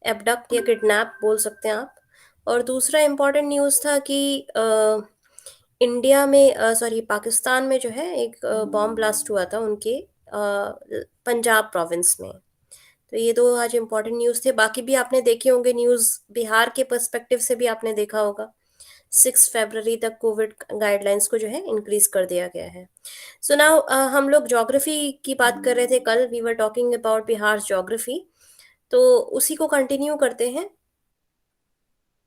Abduct या kidnap बोल सकते हैं आप। और दूसरा इम्पोर्टेंट न्यूज़ था कि इंडिया में सॉरी पाकिस्तान में जो है एक बॉम्ब ब्लास्ट हुआ था उनके पंजाब प्रोविंस में। तो ये दो आज इम्पोर्टेंट न्यूज़ थे। बाकी भी आपने देखे होंगे न्यूज़, बिहार के पर्सपेक्टिव से भी आपने देखा होगा। 6 फरवरी तक कोविड गाइडलाइंस को जो है इंक्रीज कर दिया गया है। सो नाउ हम लोग ज्योग्राफी की बात कर रहे थे कल, we were talking about Bihar geography. तो उसी को कंटिन्यू करते हैं।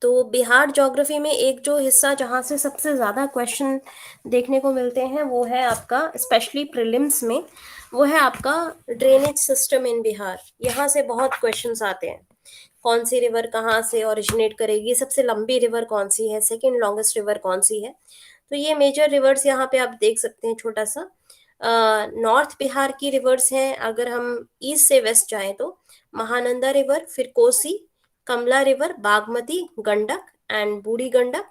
तो बिहार ज्योग्राफी में एक जो हिस्सा जहाँ से सबसे ज़्यादा क्वेश्चन देखने को मिलते हैं वो है आपका, स्पेशली प्रीलिम्स में, वो है आपका ड्रेनेज सिस्टम इन बिहार। यहाँ से बहुत क्वेश्चंस आते हैं। कौन सी रिवर कहाँ से ओरिजिनेट करेगी, सबसे लंबी रिवर कौन सी है, सेकेंड लॉन्गेस्ट रिवर कौन सी है। तो ये मेजर रिवर्स यहाँ पे आप देख सकते हैं। छोटा सा नॉर्थ बिहार की रिवर्स हैं। अगर हम ईस्ट से वेस्ट जाएं तो महानंदा रिवर, फिर कोसी, कमला रिवर, बागमती, गंडक एंड बूढ़ी गंडक,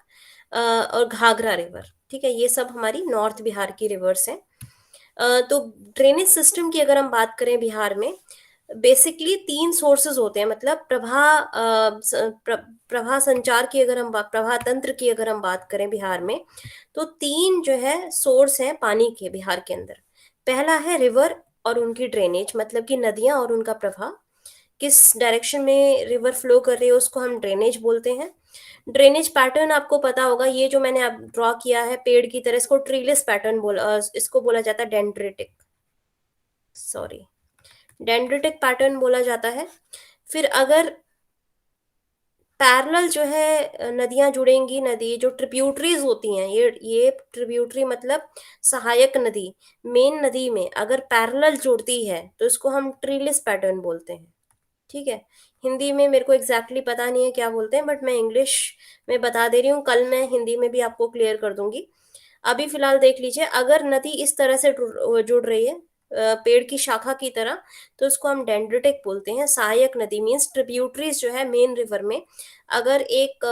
और घाघरा रिवर। ठीक है, ये सब हमारी नॉर्थ बिहार की रिवर्स हैं। तो ड्रेनेज सिस्टम की अगर हम बात करें बिहार में, बेसिकली 3 सोर्सेज होते हैं। मतलब प्रभा संचार की अगर हम प्रभा तंत्र की अगर हम बात करें बिहार में, तो 3 जो है सोर्स हैं पानी के बिहार के अंदर। पहला है रिवर और उनकी ड्रेनेज, मतलब कि नदियां और उनका प्रवाह, किस डायरेक्शन में रिवर फ्लो कर रही है उसको हम ड्रेनेज बोलते हैं। ड्रेनेज पैटर्न आपको पता होगा, ये जो मैंने आप ड्रॉ किया है पेड़ की तरह, इसको ट्रीलेस पैटर्न इसको बोला जाता है डेंड्रिटिक, सॉरी, डेंड्रिटिक पैटर्न बोला जाता है। फिर अगर पैरेलल जो है नदियां जुड़ेंगी, नदी जो ट्रिब्यूटरीज होती हैं, ये ट्रिब्यूटरी मतलब सहायक नदी, मेन नदी में अगर पैरेलल जुड़ती है तो इसको हम ट्रीलेस पैटर्न बोलते हैं। ठीक है, हिंदी में मेरे को एग्जैक्टली पता नहीं है क्या बोलते हैं, बट मैं इंग्लिश में बता दे रही हूँ, कल मैं हिंदी में भी आपको क्लियर कर दूंगी। अभी फिलहाल देख लीजिए, अगर नदी इस तरह से जुड़ रही है पेड़ की शाखा की तरह, तो उसको हम डेंड्रिटिक बोलते हैं। सहायक नदी मीन्स ट्रिब्यूटरीज जो है मेन रिवर में अगर एक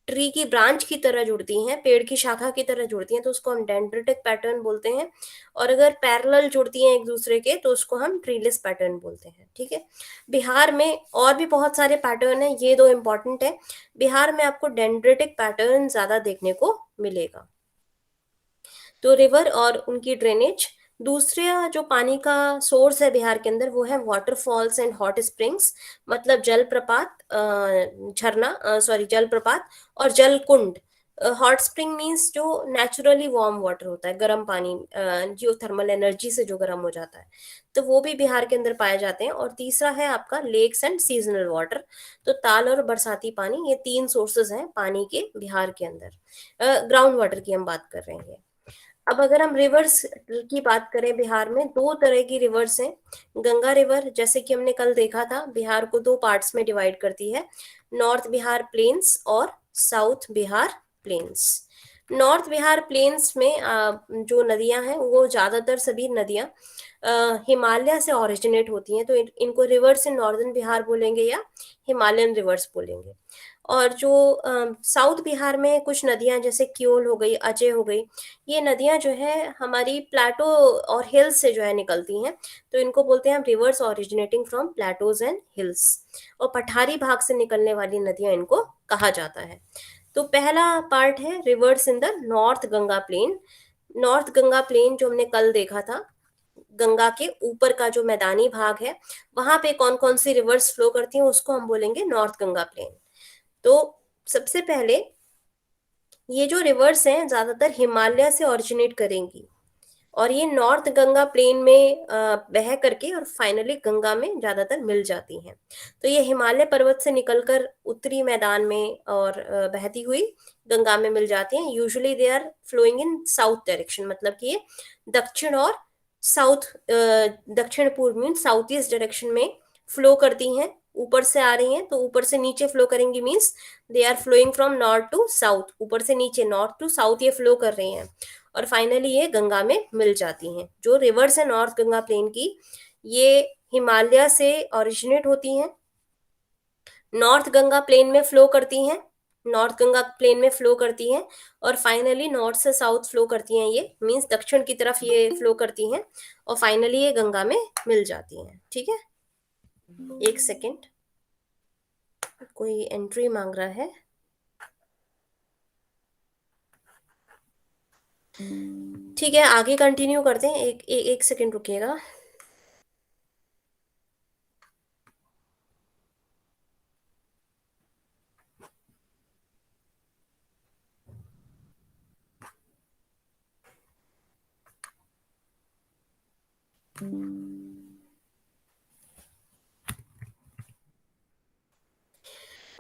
ट्री की ब्रांच की तरह जुड़ती हैं, पेड़ की शाखा की तरह जुड़ती हैं, तो उसको हम डेंड्रिटिक पैटर्न बोलते हैं। और अगर पैरेलल जुड़ती हैं एक दूसरे के तो उसको हम ट्रीलेस पैटर्न बोलते हैं। ठीक है, बिहार में और भी बहुत सारे पैटर्न हैं, ये दो इंपॉर्टेंट है। बिहार में आपको डेंड्रिटिक पैटर्न ज्यादा देखने को मिलेगा। तो रिवर और उनकी ड्रेनेज। दूसरा जो पानी का सोर्स है बिहार के अंदर वो है वाटरफॉल्स एंड हॉट स्प्रिंग्स, मतलब जलप्रपात, झरना, सॉरी जलप्रपात और जल कुंड। हॉट स्प्रिंग मीन्स जो नेचुरली वार्म वाटर होता है, गर्म पानी, जियोथर्मल एनर्जी से जो गर्म हो जाता है, तो वो भी बिहार के अंदर पाए जाते हैं। और तीसरा है आपका लेक्स एंड सीजनल वाटर, तो ताल और बरसाती पानी, ये 3 सोर्सेज हैं पानी के बिहार के अंदर। ग्राउंड वाटर की हम बात कर रहे हैं। अब अगर हम रिवर्स की बात करें, बिहार में 2 तरह की रिवर्स हैं। गंगा रिवर, जैसे कि हमने कल देखा था, बिहार को 2 पार्ट्स में डिवाइड करती है, नॉर्थ बिहार प्लेन्स और south Bihar plains. North Bihar plains में जो नदियां हैं वो ज्यादातर सभी नदियां हिमालय से ओरिजिनेट होती हैं, तो इनको रिवर्स इन नॉर्दर्न बिहार बोलेंगे या हिमालयन रिवर्स बोलेंगे। और जो साउथ बिहार में कुछ नदियां जैसे क्योल हो गई, अजय हो गई, ये नदियां जो है हमारी प्लेटो और हिल्स से जो है निकलती हैं, तो इनको बोलते हैं हम reverse originating from Plato's and hills. और पठारी भाग से निकलने वाली नदियां इनको कहा जाता है। तो पहला पार्ट है rivers in the north Ganga plain. North Ganga plain जो हमने कल देखा था, गंगा के ऊपर का जो मैदानी भाग है, वहां पे कौन कौन सी रिवर्स फ्लो करती हैं उसको हम बोलेंगे नॉर्थ गंगा प्लेन। तो सबसे पहले ये जो रिवर्स हैं ज्यादातर हिमालय से ओरिजिनेट करेंगी और ये नॉर्थ गंगा प्लेन में बह करके और फाइनली गंगा में ज्यादातर मिल जाती हैं। तो ये हिमालय पर्वत से निकलकर उत्तरी मैदान में और बहती हुई गंगा में मिल जाती हैं। Usually they are flowing in south direction, मतलब कि ये दक्षिण और साउथ, दक्षिण पूर्व मीन साउथ ईस्ट डायरेक्शन में फ्लो करती हैं। ऊपर से आ रही हैं तो ऊपर से नीचे फ्लो करेंगी, means they are flowing from north to south, ऊपर से नीचे नॉर्थ टू साउथ ये फ्लो कर रही हैं और फाइनली ये गंगा में मिल जाती हैं। जो रिवर्स है नॉर्थ गंगा प्लेन की, ये हिमालय से ओरिजिनेट होती हैं, नॉर्थ गंगा प्लेन में फ्लो करती हैं, नॉर्थ गंगा प्लेन में फ्लो करती हैं और फाइनली नॉर्थ से साउथ फ्लो करती हैं, ये मीन्स दक्षिण की तरफ ये फ्लो करती हैं और फाइनली ये गंगा में मिल जाती हैं। ठीक है, एक सेकेंड। कोई एंट्री मांग रहा है। ठीक है, आगे कंटिन्यू करते हैं, एक सेकंड रुकिएगा।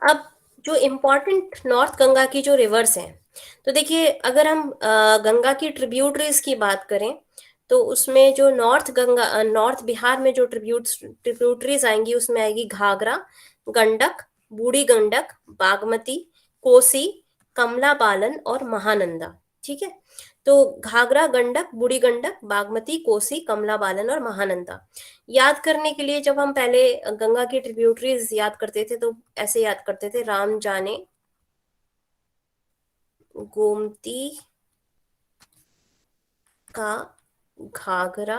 अब जो इम्पोर्टेंट नॉर्थ गंगा की जो रिवर्स हैं, तो देखिए अगर हम गंगा की ट्रिब्यूटरीज की बात करें, तो उसमें जो नॉर्थ बिहार में जो ट्रिब्यूटरीज आएंगी, उसमें आएगी घाघरा, गंडक, बूढ़ी गंडक, बागमती, कोसी, कमला बालन और महानंदा। ठीक है, तो घाघरा, गंडक, बूढ़ी गंडक, बागमती, कोसी, कमला बालन और महानंदा। याद करने के लिए जब हम पहले गंगा की ट्रिब्यूटरीज याद करते थे, तो ऐसे याद करते थे, राम जाने गोमती का घाघरा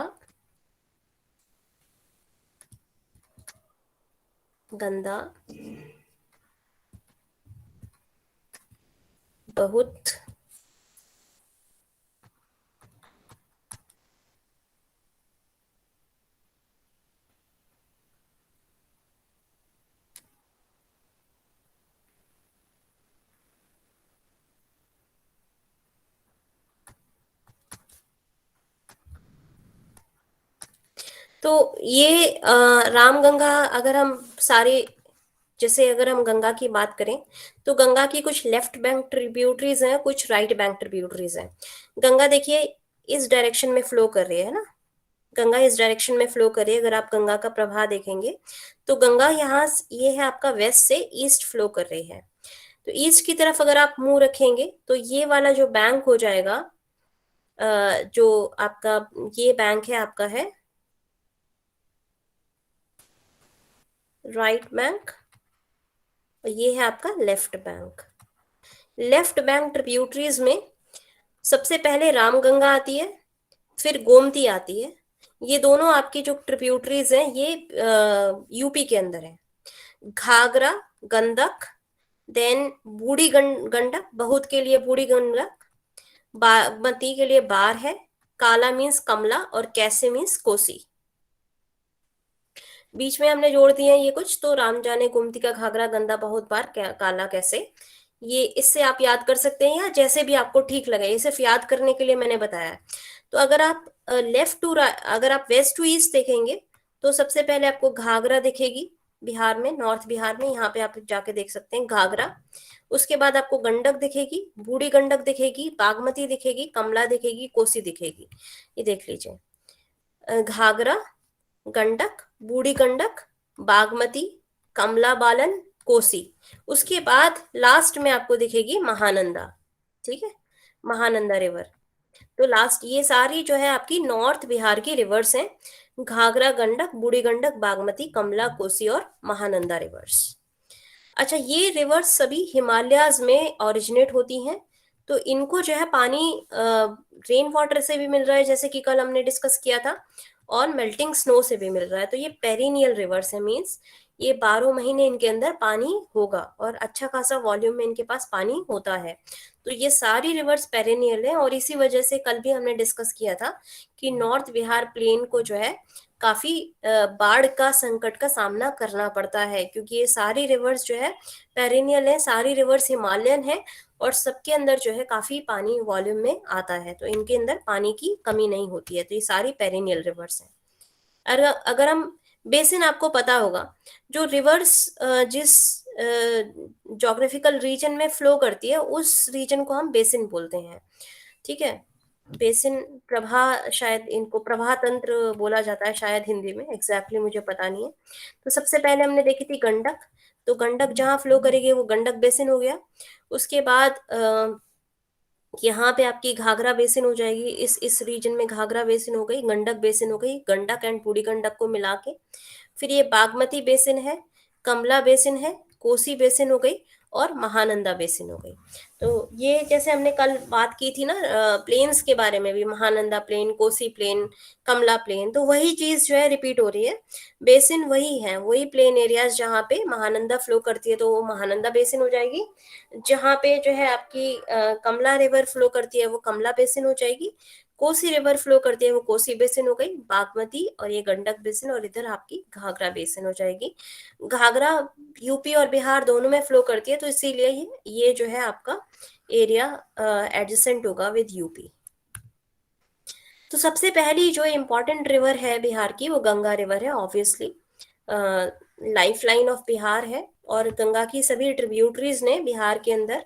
गंगा बहुत तो ये रामगंगा, अगर हम सारे, जैसे अगर हम गंगा की बात करें, तो गंगा की कुछ लेफ्ट बैंक ट्रिब्यूटरीज हैं, कुछ राइट बैंक ट्रिब्यूटरीज हैं। गंगा देखिए इस डायरेक्शन में फ्लो कर रही है ना, गंगा इस डायरेक्शन में फ्लो कर रही है। अगर आप गंगा का प्रवाह देखेंगे, तो गंगा यहाँ ये है आपका वेस्ट से ईस्ट फ्लो कर रही है। तो ईस्ट की तरफ अगर आप मुंह रखेंगे, तो ये वाला जो बैंक हो जाएगा, जो आपका ये बैंक है, आपका है राइट बैंक, और ये है आपका left bank. Left bank tributaries में सबसे पहले रामगंगा आती है, फिर गोमती आती है। ये दोनों आपकी जो ट्रिब्यूटरीज हैं, ये यूपी के अंदर है। घाघरा, गंडक, देन बूढ़ी गंडक, बहुत के लिए बूढ़ी गंडक, बागमती के लिए बार है, काला मीन्स कमला, और कैसे मीन्स कोसी। बीच में हमने जोड़ दिए हैं ये कुछ, तो राम जाने गोमती का घाघरा गंदा बहुत बार, काला कैसे, ये इससे आप याद कर सकते हैं, या जैसे भी आपको ठीक लगे, ये सिर्फ याद करने के लिए मैंने बताया है। तो अगर आप अगर आप वेस्ट टू ईस्ट देखेंगे, तो सबसे पहले आपको घाघरा दिखेगी बिहार में, नॉर्थ बिहार में, यहाँ पे आप जाके देख सकते हैं घाघरा। उसके बाद आपको गंडक दिखेगी, बूढ़ी गंडक दिखेगी, बागमती दिखेगी, कमला दिखेगी, कोसी दिखेगी। ये देख लीजिए, घाघरा, गंडक, बूढ़ी गंडक, बागमती, कमला बालन, कोसी। उसके बाद लास्ट में आपको दिखेगी महानंदा। ठीक है, महानंदा रिवर। तो लास्ट ये सारी जो है आपकी नॉर्थ बिहार की रिवर्स हैं, घाघरा, गंडक, बूढ़ी गंडक, बागमती, कमला, कोसी और महानंदा रिवर्स। अच्छा, ये रिवर्स सभी हिमालयाज में ओरिजिनेट होती हैं। तो इनको जो है पानी रेन वाटर से भी मिल रहा है, जैसे कि कल हमने डिस्कस किया था, और मेल्टिंग स्नो से भी मिल रहा है। तो ये पेरिनियल रिवर्स है, मीन्स ये 12 महीने इनके अंदर पानी होगा, और अच्छा खासा वॉल्यूम में इनके पास पानी होता है। तो ये सारी रिवर्स पेरिनियल है, और इसी वजह से कल भी हमने डिस्कस किया था कि नॉर्थ बिहार प्लेन को जो है काफी बाढ़ का संकट का सामना करना पड़ता है, क्योंकि ये सारी रिवर्स जो है पेरिनियल है, सारी रिवर्स हिमालयन है, और सबके अंदर जो है काफी पानी वॉल्यूम में आता है, तो इनके अंदर पानी की कमी नहीं होती है। तो ये सारी पेरिनियल रिवर्स हैं। अगर अगर हम बेसिन, आपको पता होगा, जो रिवर्स जिस जोग्राफिकल रीजन में फ्लो करती है, उस रीजन को हम बेसिन बोलते हैं। ठीक है, बेसिन, प्रवाह, शायद इनको प्रवाह तंत्र बोला जाता है शायद हिंदी में, एग्जैक्टली मुझे पता नहीं है। तो सबसे पहले हमने देखी थी गंडक, तो गंडक जहाँ फ्लो करेगी वो गंडक बेसिन हो गया। उसके बाद यहाँ पे आपकी घाघरा बेसिन हो जाएगी, इस रीजन में घाघरा बेसिन हो गई, गंडक बेसिन हो गई, गंडक एंड बूढ़ी गंडक को मिला के। फिर ये बागमती बेसिन है, कमला बेसिन है, कोसी बेसिन हो गई, और महानंदा बेसिन हो गई। तो ये जैसे हमने कल बात की थी ना प्लेन्स के बारे में भी, महानंदा प्लेन, कोसी प्लेन, कमला प्लेन, तो वही चीज जो है रिपीट हो रही है। बेसिन वही है, वही प्लेन एरियाज जहाँ पे महानंदा फ्लो करती है तो वो महानंदा बेसिन हो जाएगी। जहाँ पे जो है आपकी कमला रिवर फ्लो करती है वो कमला बेसिन हो जाएगी। कोसी रिवर फ्लो करती है वो कोसी बेसिन हो गई, बागमती और ये गंडक बेसिन, और इधर आपकी घाघरा बेसिन हो जाएगी। घाघरा यूपी और बिहार दोनों में फ्लो करती है, तो इसीलिए ये जो है आपका एरिया एडजेसेंट होगा विद यूपी। तो सबसे पहली जो इम्पोर्टेंट रिवर है बिहार की वो गंगा रिवर है, obviously life line of Bihar है। और गंगा की सभी ट्रिब्यूटरीज ने बिहार के अंदर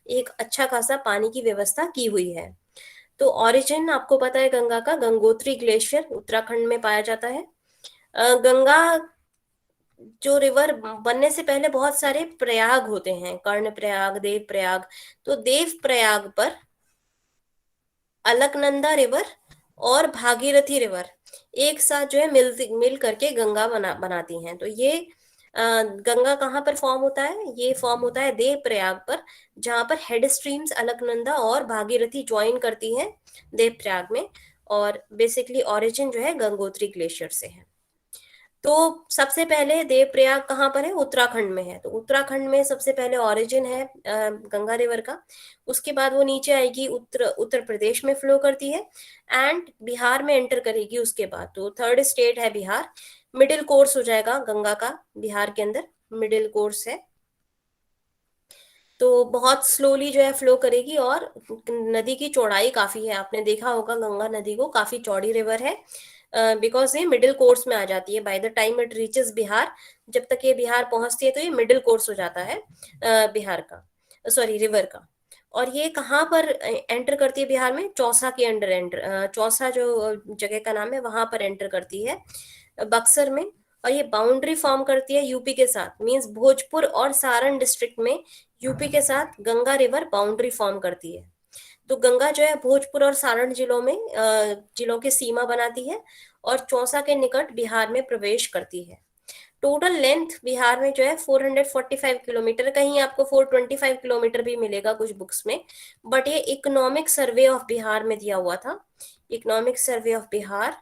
एक अच्छा खासा पानी की व्यवस्था की हुई है। तो ओरिजिन आपको पता है गंगा का, गंगोत्री ग्लेशियर उत्तराखंड में पाया जाता है। गंगा जो रिवर बनने से पहले बहुत सारे प्रयाग होते हैं, कर्ण प्रयाग, देव प्रयाग। तो देव प्रयाग पर अलकनंदा रिवर और भागीरथी रिवर एक साथ जो है मिल करके गंगा बनाती हैं। तो ये गंगा कहाँ पर फॉर्म होता है? ये फॉर्म होता है देव प्रयाग पर, जहां पर हेड स्ट्रीम्स अलकनंदा और भागीरथी ज्वाइन करती हैं देव प्रयाग में। और बेसिकली ओरिजिन जो है गंगोत्री ग्लेशियर से है। तो सबसे पहले देवप्रयाग कहाँ पर है? उत्तराखंड में है। तो उत्तराखंड में सबसे पहले ओरिजिन है गंगा रिवर का। उसके बाद वो नीचे आएगी, उत्तर उत्तर प्रदेश में फ्लो करती है एंड बिहार में एंटर करेगी उसके बाद। तो थर्ड स्टेट है बिहार, मिडिल कोर्स हो जाएगा गंगा का बिहार के अंदर, मिडिल कोर्स है। तो बहुत स्लोली जो है फ्लो करेगी, और नदी की चौड़ाई काफी है, आपने देखा होगा गंगा नदी को, काफी चौड़ी रिवर है बिकॉज ये मिडिल कोर्स में आ जाती है। By the time it reaches Bihar, जब तक ये बिहार पहुंचती है तो ये मिडिल कोर्स हो जाता है बिहार का, सॉरी रिवर का। और ये कहाँ पर एंटर करती है बिहार में? चौसा के अंडर एंटर, चौसा जो जगह का नाम है वहां पर एंटर करती है, बक्सर में। और ये बाउंड्री फॉर्म करती है यूपी के साथ, मींस भोजपुर और सारण डिस्ट्रिक्ट में यूपी के साथ गंगा रिवर बाउंड्री फॉर्म करती है। तो गंगा जो है भोजपुर और सारण जिलों में जिलों की सीमा बनाती है और चौसा के निकट बिहार में प्रवेश करती है। टोटल लेंथ बिहार में जो है 445 किलोमीटर, कहीं आपको 425 किलोमीटर भी मिलेगा कुछ बुक्स में, बट ये इकोनॉमिक सर्वे ऑफ बिहार में दिया हुआ था। इकोनॉमिक सर्वे ऑफ बिहार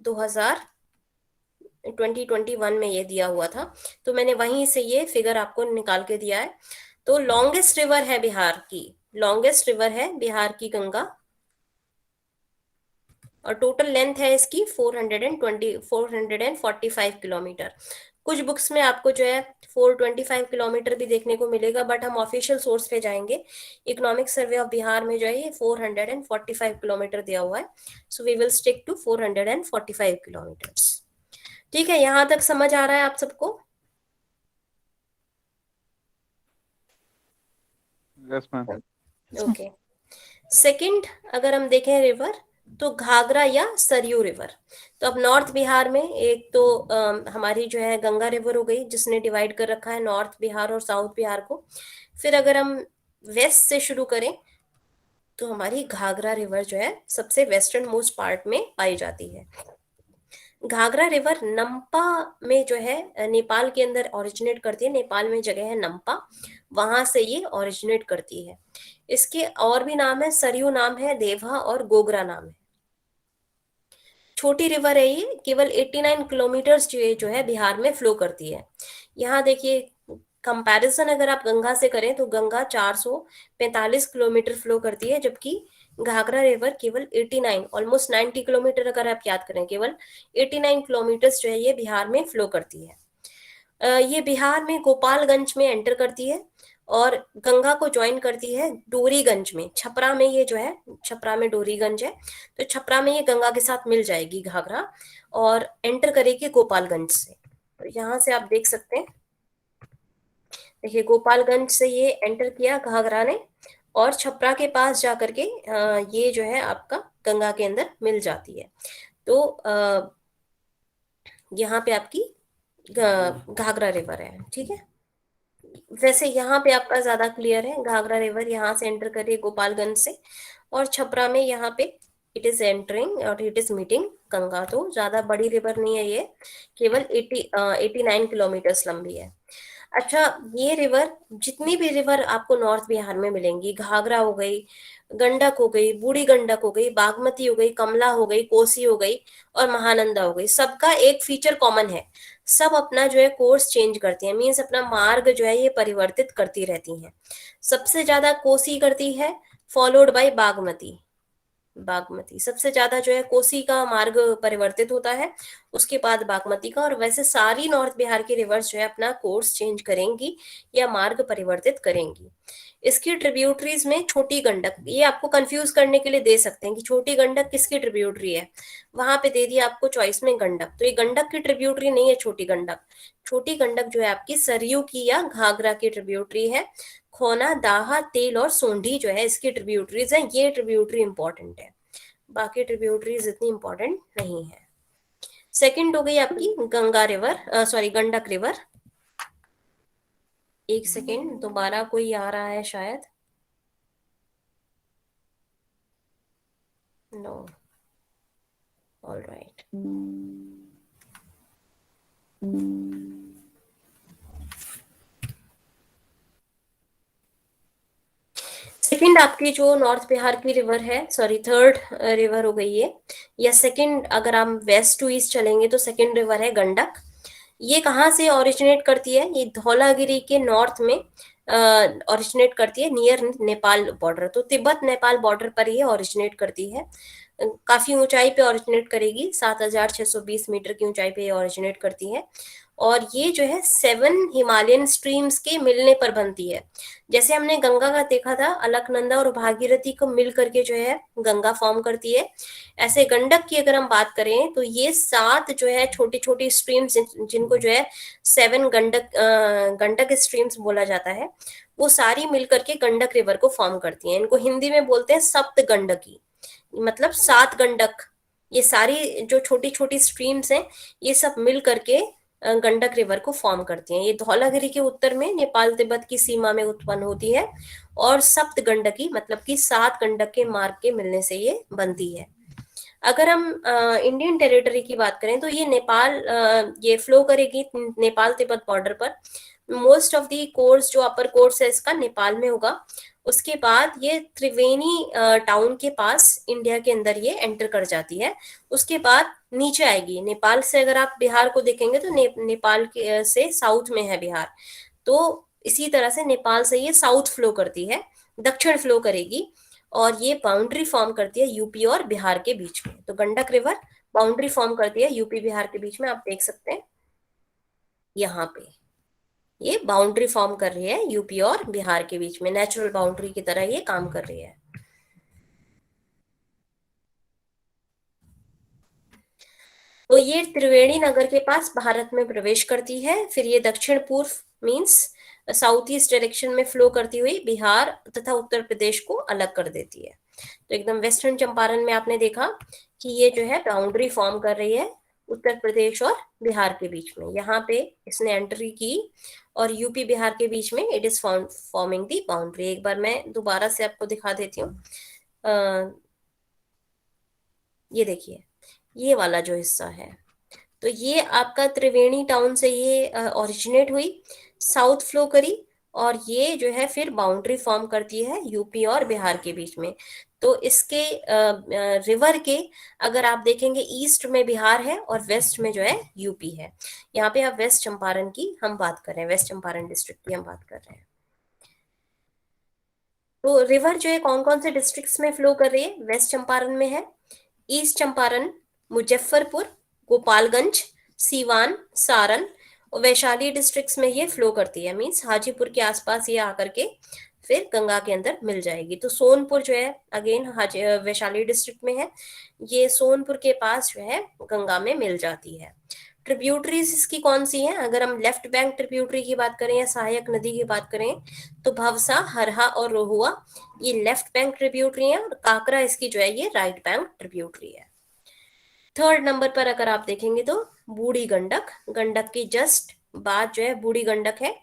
2021 में ये दिया हुआ था, तो मैंने वहीं से ये फिगर आपको निकाल के दिया है। तो लॉन्गेस्ट रिवर है बिहार की, लॉन्गेस्ट रिवर है बिहार की गंगा, और टोटल लेंथ है इसकी 445 किलोमीटर। कुछ बुक्स में आपको जो है 425 किलोमीटर भी देखने को मिलेगा, बट हम ऑफिशियल सोर्स पे जाएंगे। इकोनॉमिक सर्वे ऑफ बिहार में जो है ये 445 किलोमीटर दिया हुआ है, so we will stick to 445 kilometres. ठीक है, यहां तक समझ आ रहा है आप सबको? Yes ma'am. ओके। सेकंड, अगर हम देखें रिवर, तो घाघरा या सरयू रिवर। तो अब नॉर्थ बिहार में एक तो हमारी जो है गंगा रिवर हो गई, जिसने डिवाइड कर रखा है नॉर्थ बिहार और साउथ बिहार को। फिर अगर हम वेस्ट से शुरू करें तो हमारी घाघरा रिवर जो है सबसे वेस्टर्न मोस्ट पार्ट में पाई जाती है। घाघरा रिवर नम्पा में जो है नेपाल के अंदर ओरिजिनेट करती है, नेपाल में जगह है नम्पा, वहां से ये ओरिजिनेट करती है। इसके और भी नाम है, सरयू नाम है, देवहा और गोगरा नाम है। छोटी रिवर है ये, केवल 89 किलोमीटर्स जो है बिहार में फ्लो करती है। यहाँ देखिए कंपैरिजन अगर आप गंगा से करें तो गंगा 445 किलोमीटर फ्लो करती है, जबकि घाघरा रिवर केवल 89, ऑलमोस्ट 90 किलोमीटर अगर आप याद करें, केवल 89 किलोमीटर्स जो है ये बिहार में फ्लो करती है। ये बिहार में गोपालगंज में एंटर करती है और गंगा को ज्वाइन करती है डोरीगंज में, छपरा में ये जो है, छपरा में डोरीगंज है, तो छपरा में ये गंगा के साथ मिल जाएगी घाघरा, और एंटर करेगी गोपालगंज से। तो यहाँ से आप देख सकते हैं, देखिए गोपालगंज से ये एंटर किया घाघरा ने, और छपरा के पास जाकर के ये जो है आपका गंगा के अंदर मिल जाती है। तो यहाँ पे आपकी घाघरा रिवर है। ठीक है, वैसे यहाँ पे आपका ज्यादा क्लियर है, घाघरा रिवर यहाँ से एंटर करिए गोपालगंज से, और छपरा में यहाँ पे इट इज एंटरिंग और इट इज मीटिंग गंगा। तो ज्यादा बड़ी रिवर नहीं है ये, केवल 89 किलोमीटर लंबी है। अच्छा, ये रिवर, जितनी भी रिवर आपको नॉर्थ बिहार में मिलेंगी, घाघरा हो गई, गंडक हो गई, बूढ़ी गंडक हो गई, बागमती हो गई, कमला हो गई, कोसी हो गई और महानंदा हो गई, सबका एक फीचर कॉमन है। सब अपना जो है कोर्स चेंज करती हैं, मीन्स अपना मार्ग जो है ये परिवर्तित करती रहती हैं। सबसे ज्यादा कोसी करती है, फॉलोड बाय बागमती। बागमती सबसे ज्यादा जो है, कोसी का मार्ग परिवर्तित होता है, उसके बाद बागमती का। और वैसे सारी नॉर्थ बिहार की रिवर्स जो है अपना कोर्स चेंज करेंगी या मार्ग परिवर्तित करेंगी। इसकी ट्रिब्यूटरीज में छोटी गंडक, ये आपको कंफ्यूज करने के लिए दे सकते हैं कि छोटी गंडक किसकी ट्रिब्यूटरी है, वहां पे दे दिया आपको चॉइस में गंडक, तो ये गंडक की ट्रिब्यूटरी नहीं है छोटी गंडक। छोटी गंडक जो है आपकी सरयू की या घाघरा की ट्रिब्यूटरी है। खोना, दाहा, तेल और सोंढी जो है इसकी ट्रिब्यूटरीज है, ये ट्रिब्यूटरी इंपॉर्टेंट है, बाकी ट्रिब्यूटरीज इतनी इंपॉर्टेंट नहीं है। सेकंड हो गई आपकी Ganga river, sorry Gandak river. एक सेकेंड, दोबारा कोई आ रहा है शायद। No, all right. सेकंड आपकी जो नॉर्थ बिहार की रिवर है, सॉरी थर्ड रिवर हो गई है, या सेकंड, अगर हम वेस्ट टू ईस्ट चलेंगे तो सेकंड रिवर है गंडक। ये कहाँ से ओरिजिनेट करती है, ये धौलागिरी के नॉर्थ में ओरिजिनेट करती है, नियर नेपाल बॉर्डर, तो तिब्बत नेपाल बॉर्डर पर ये ओरिजिनेट करती है। काफी ऊंचाई पे ओरिजिनेट करेगी, 7,620 मीटर की ऊंचाई पे ये ओरिजिनेट करती है। और ये जो है 7 हिमालयन स्ट्रीम्स के मिलने पर बनती है। जैसे हमने गंगा का देखा था, अलकनंदा और भागीरथी को मिल करके जो है गंगा फॉर्म करती है, ऐसे गंडक की अगर हम बात करें तो ये 7 जो है छोटी छोटी स्ट्रीम्स, जिनको जो है 7 गंडक स्ट्रीम्स बोला जाता है, वो सारी मिल करके गंडक रिवर को फॉर्म करती हैं। इनको हिंदी में बोलते हैं सप्त गंडकी, मतलब 7 गंडक। ये सारी जो छोटी छोटी स्ट्रीम्स हैं, ये सब मिल करके गंडक रिवर को फॉर्म करती हैं। ये धौलागिरी के उत्तर में नेपाल तिब्बत की सीमा में उत्पन्न होती है, और सप्त गंडकी मतलब कि 7 गंडक के मार्ग के मिलने से ये बनती है। अगर हम इंडियन टेरिटरी की बात करें तो ये नेपाल, ये फ्लो करेगी नेपाल तिब्बत बॉर्डर पर। मोस्ट ऑफ दी कोर्स, जो अपर कोर्स है इसका, नेपाल में होगा। उसके बाद ये त्रिवेणी टाउन के पास इंडिया के अंदर ये एंटर कर जाती है। उसके बाद नीचे आएगी नेपाल से, अगर आप बिहार को देखेंगे तो नेपाल के से साउथ में है बिहार, तो इसी तरह से नेपाल से ये साउथ फ्लो करती है, दक्षिण फ्लो करेगी, और ये बाउंड्री फॉर्म करती है यूपी और बिहार के बीच में। तो गंडक रिवर बाउंड्री फॉर्म करती है यूपी बिहार के बीच में, आप देख सकते हैं यहाँ पे ये बाउंड्री फॉर्म कर रही है यूपी और बिहार के बीच में, नेचुरल बाउंड्री की तरह ये काम कर रही है। तो ये त्रिवेणी नगर के पास भारत में प्रवेश करती है, फिर ये दक्षिण पूर्व, मीन्स साउथ ईस्ट डायरेक्शन में फ्लो करती हुई बिहार तथा उत्तर प्रदेश को अलग कर देती है। तो एकदम वेस्टर्न चंपारण में आपने देखा कि ये जो है बाउंड्री फॉर्म कर रही है उत्तर प्रदेश और बिहार के बीच में, यहाँ पे इसने एंट्री की, और यूपी बिहार के बीच में it is forming the boundary. एक बार मैं दोबारा से आपको दिखा देती हूँ। ये देखिए, ये वाला जो हिस्सा है, तो ये आपका त्रिवेणी टाउन से ये ओरिजिनेट हुई, साउथ फ्लो करी, और ये जो है फिर बाउंड्री फॉर्म करती है यूपी और बिहार के बीच में। तो इसके रिवर के, अगर आप देखेंगे, ईस्ट में बिहार है और वेस्ट में जो है यूपी है। यहाँ पे आप वेस्ट चंपारण की हम बात कर रहे हैं, वेस्ट चंपारण डिस्ट्रिक्ट की हम बात कर रहे हैं। तो रिवर जो है कौन कौन से डिस्ट्रिक्ट्स में फ्लो कर रही है, वेस्ट चंपारण में है, ईस्ट चंपारण, मुजफ्फरपुर, गोपालगंज, सीवान, सारण और वैशाली डिस्ट्रिक्ट्स में ये फ्लो करती है, मीन्स हाजीपुर के आसपास ये आकर के फिर गंगा के अंदर मिल जाएगी। तो सोनपुर जो है अगेन वैशाली डिस्ट्रिक्ट में है, ये सोनपुर के पास जो है गंगा में मिल जाती है। ट्रिब्यूटरीज इसकी कौन सी है, अगर हम लेफ्ट बैंक ट्रिब्यूटरी की बात करें या सहायक नदी की बात करें, तो भवसा, हरहा और रोहुआ ये लेफ्ट बैंक ट्रिब्यूटरी है, और काकरा इसकी जो है ये राइट बैंक ट्रिब्यूटरी है। थर्ड नंबर पर अगर आप देखेंगे तो बूढ़ी गंडक, गंडक की जस्ट बाद जो है बूढ़ी गंडक है,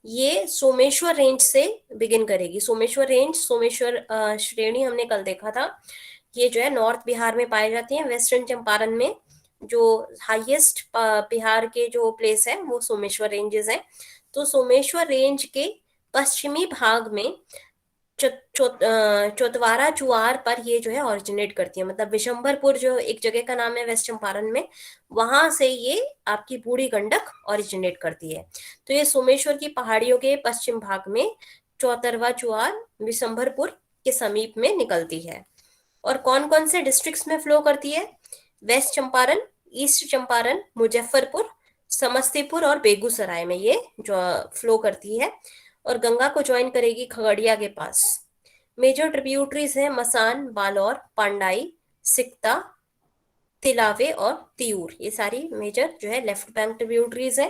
ये सोमेश्वर रेंज से बिगिन करेगी। सोमेश्वर रेंज, सोमेश्वर श्रेणी हमने कल देखा था, ये जो है नॉर्थ बिहार में पाई जाती है। वेस्टर्न चंपारण में जो हाईएस्ट बिहार के जो प्लेस है वो सोमेश्वर रेंजेस है। तो सोमेश्वर रेंज के पश्चिमी भाग में चौतवारा चुआर पर ये जो है ऑरिजिनेट करती है, मतलब विशंभरपुर जो एक जगह का नाम है वेस्ट चंपारण में, वहां से ये आपकी बूढ़ी गंडक ऑरिजिनेट करती है। तो ये सोमेश्वर की पहाड़ियों के पश्चिम भाग में चौतरवा चुआर विशंभरपुर के समीप में निकलती है। और कौन कौन से डिस्ट्रिक्ट्स में फ्लो करती है? वेस्ट चंपारण, ईस्ट चंपारण, मुजफ्फरपुर, समस्तीपुर और बेगूसराय में ये जो फ्लो करती है, और गंगा को ज्वाइन करेगी खगड़िया के पास। मेजर ट्रिब्यूटरीज है मसान, बालोर, पांडाई, सिकता, तिलावे और तियूर, ये सारी मेजर जो है लेफ्ट बैंक ट्रिब्यूटरीज है।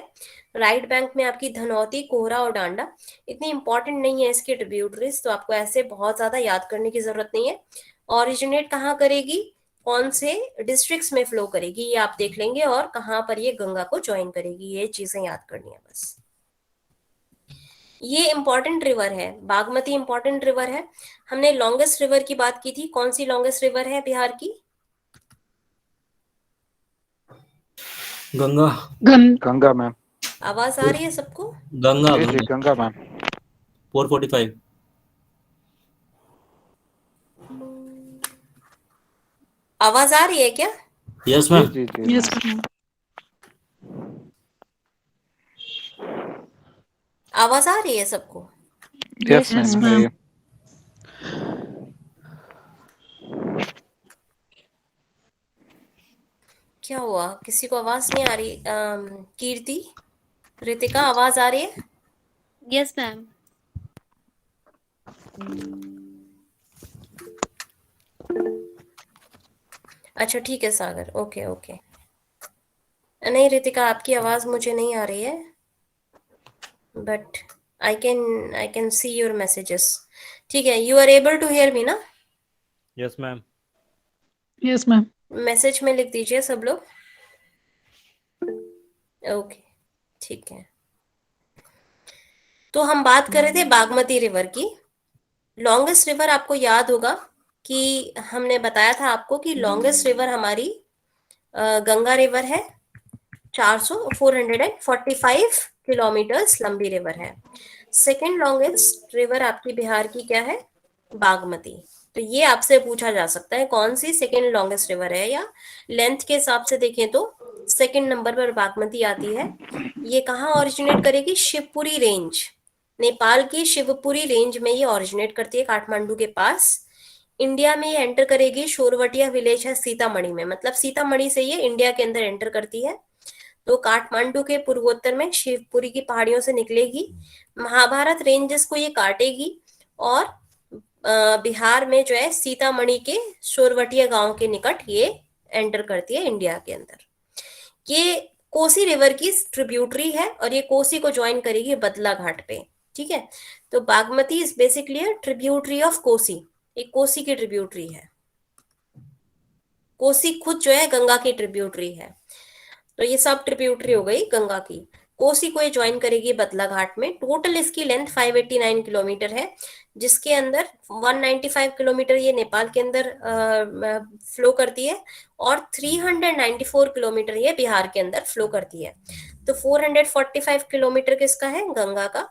राइट बैंक में आपकी धनौती, कोहरा और डांडा। इतनी इंपॉर्टेंट नहीं है इसकी ट्रिब्यूटरीज, तो आपको ऐसे बहुत ज्यादा याद करने की जरूरत नहीं है। ऑरिजिनेट कहाँ करेगी, कौन से डिस्ट्रिक्ट्स में फ्लो करेगी, ये आप देख लेंगे, और कहाँ पर ये गंगा को ज्वाइन करेगी, ये चीजें याद करनी है बस। ये इंपॉर्टेंट रिवर है, बागमती इंपॉर्टेंट रिवर है। हमने लॉन्गेस्ट रिवर की बात की थी, कौन सी लॉन्गेस्ट रिवर है बिहार की? गंगा। गंगा मैम। आवाज आ रही है सबको? गंगा जी गंगा मैम। 445। आवाज आ रही है क्या? Yes ma'am. जी जी यस मैम। मैम। आवाज आ रही है सबको? Yes yes ma'am. मैम। क्या हुआ, किसी को आवाज नहीं आ रही? कीर्ति, रितिका, आवाज आ रही है? Yes ma'am. अच्छा ठीक है सागर, ओके ओके। नहीं रितिका, आपकी आवाज मुझे नहीं आ रही है, but I can see your messages. ठीक है, you are able to hear me ना? Yes ma'am. Yes ma'am. Message में लिख दीजिए सब लोग। ओके ठीक है। तो हम बात कर रहे थे बागमती रिवर की। लॉन्गेस्ट रिवर आपको याद होगा कि हमने बताया था आपको कि लॉन्गेस्ट रिवर हमारी गंगा रिवर है, 445 किलोमीटर्स लंबी रिवर है। सेकेंड लॉन्गेस्ट रिवर आपकी बिहार की क्या है? बागमती। तो ये आपसे पूछा जा सकता है कौन सी सेकेंड लॉन्गेस्ट रिवर है, या लेंथ के हिसाब से देखें तो सेकेंड नंबर पर बागमती आती है। ये कहाँ ओरिजिनेट करेगी? शिवपुरी रेंज, नेपाल की शिवपुरी रेंज में ये ओरिजिनेट करती है, काठमांडू के पास। इंडिया में ये एंटर करेगी, शोरवटिया विलेज है सीतामढ़ी में, मतलब सीतामढ़ी से ये इंडिया के अंदर एंटर करती है। तो काठमांडू के पूर्वोत्तर में शिवपुरी की पहाड़ियों से निकलेगी, महाभारत रेंजेस को ये काटेगी, और बिहार में जो है सीतामढ़ी के शोरवटिया गांव के निकट ये एंटर करती है इंडिया के अंदर। ये कोसी रिवर की ट्रिब्यूटरी है, और ये कोसी को ज्वाइन करेगी बदला घाट पे। ठीक है, तो Bagmati is basically a tributary of Kosi, एक कोसी की ट्रिब्यूटरी है। कोसी खुद जो है गंगा की ट्रिब्यूटरी है। तो ये सब ट्रिब्यूटरी हो गई गंगा की। कोसी को ये ज्वाइन करेगी बदला घाट में। टोटल इसकी लेंथ 589 किलोमीटर है, जिसके अंदर 195 किलोमीटर ये नेपाल के अंदर फ्लो करती है, और 394 किलोमीटर ये बिहार के अंदर फ्लो करती है। तो 445 किलोमीटर किसका है? गंगा का,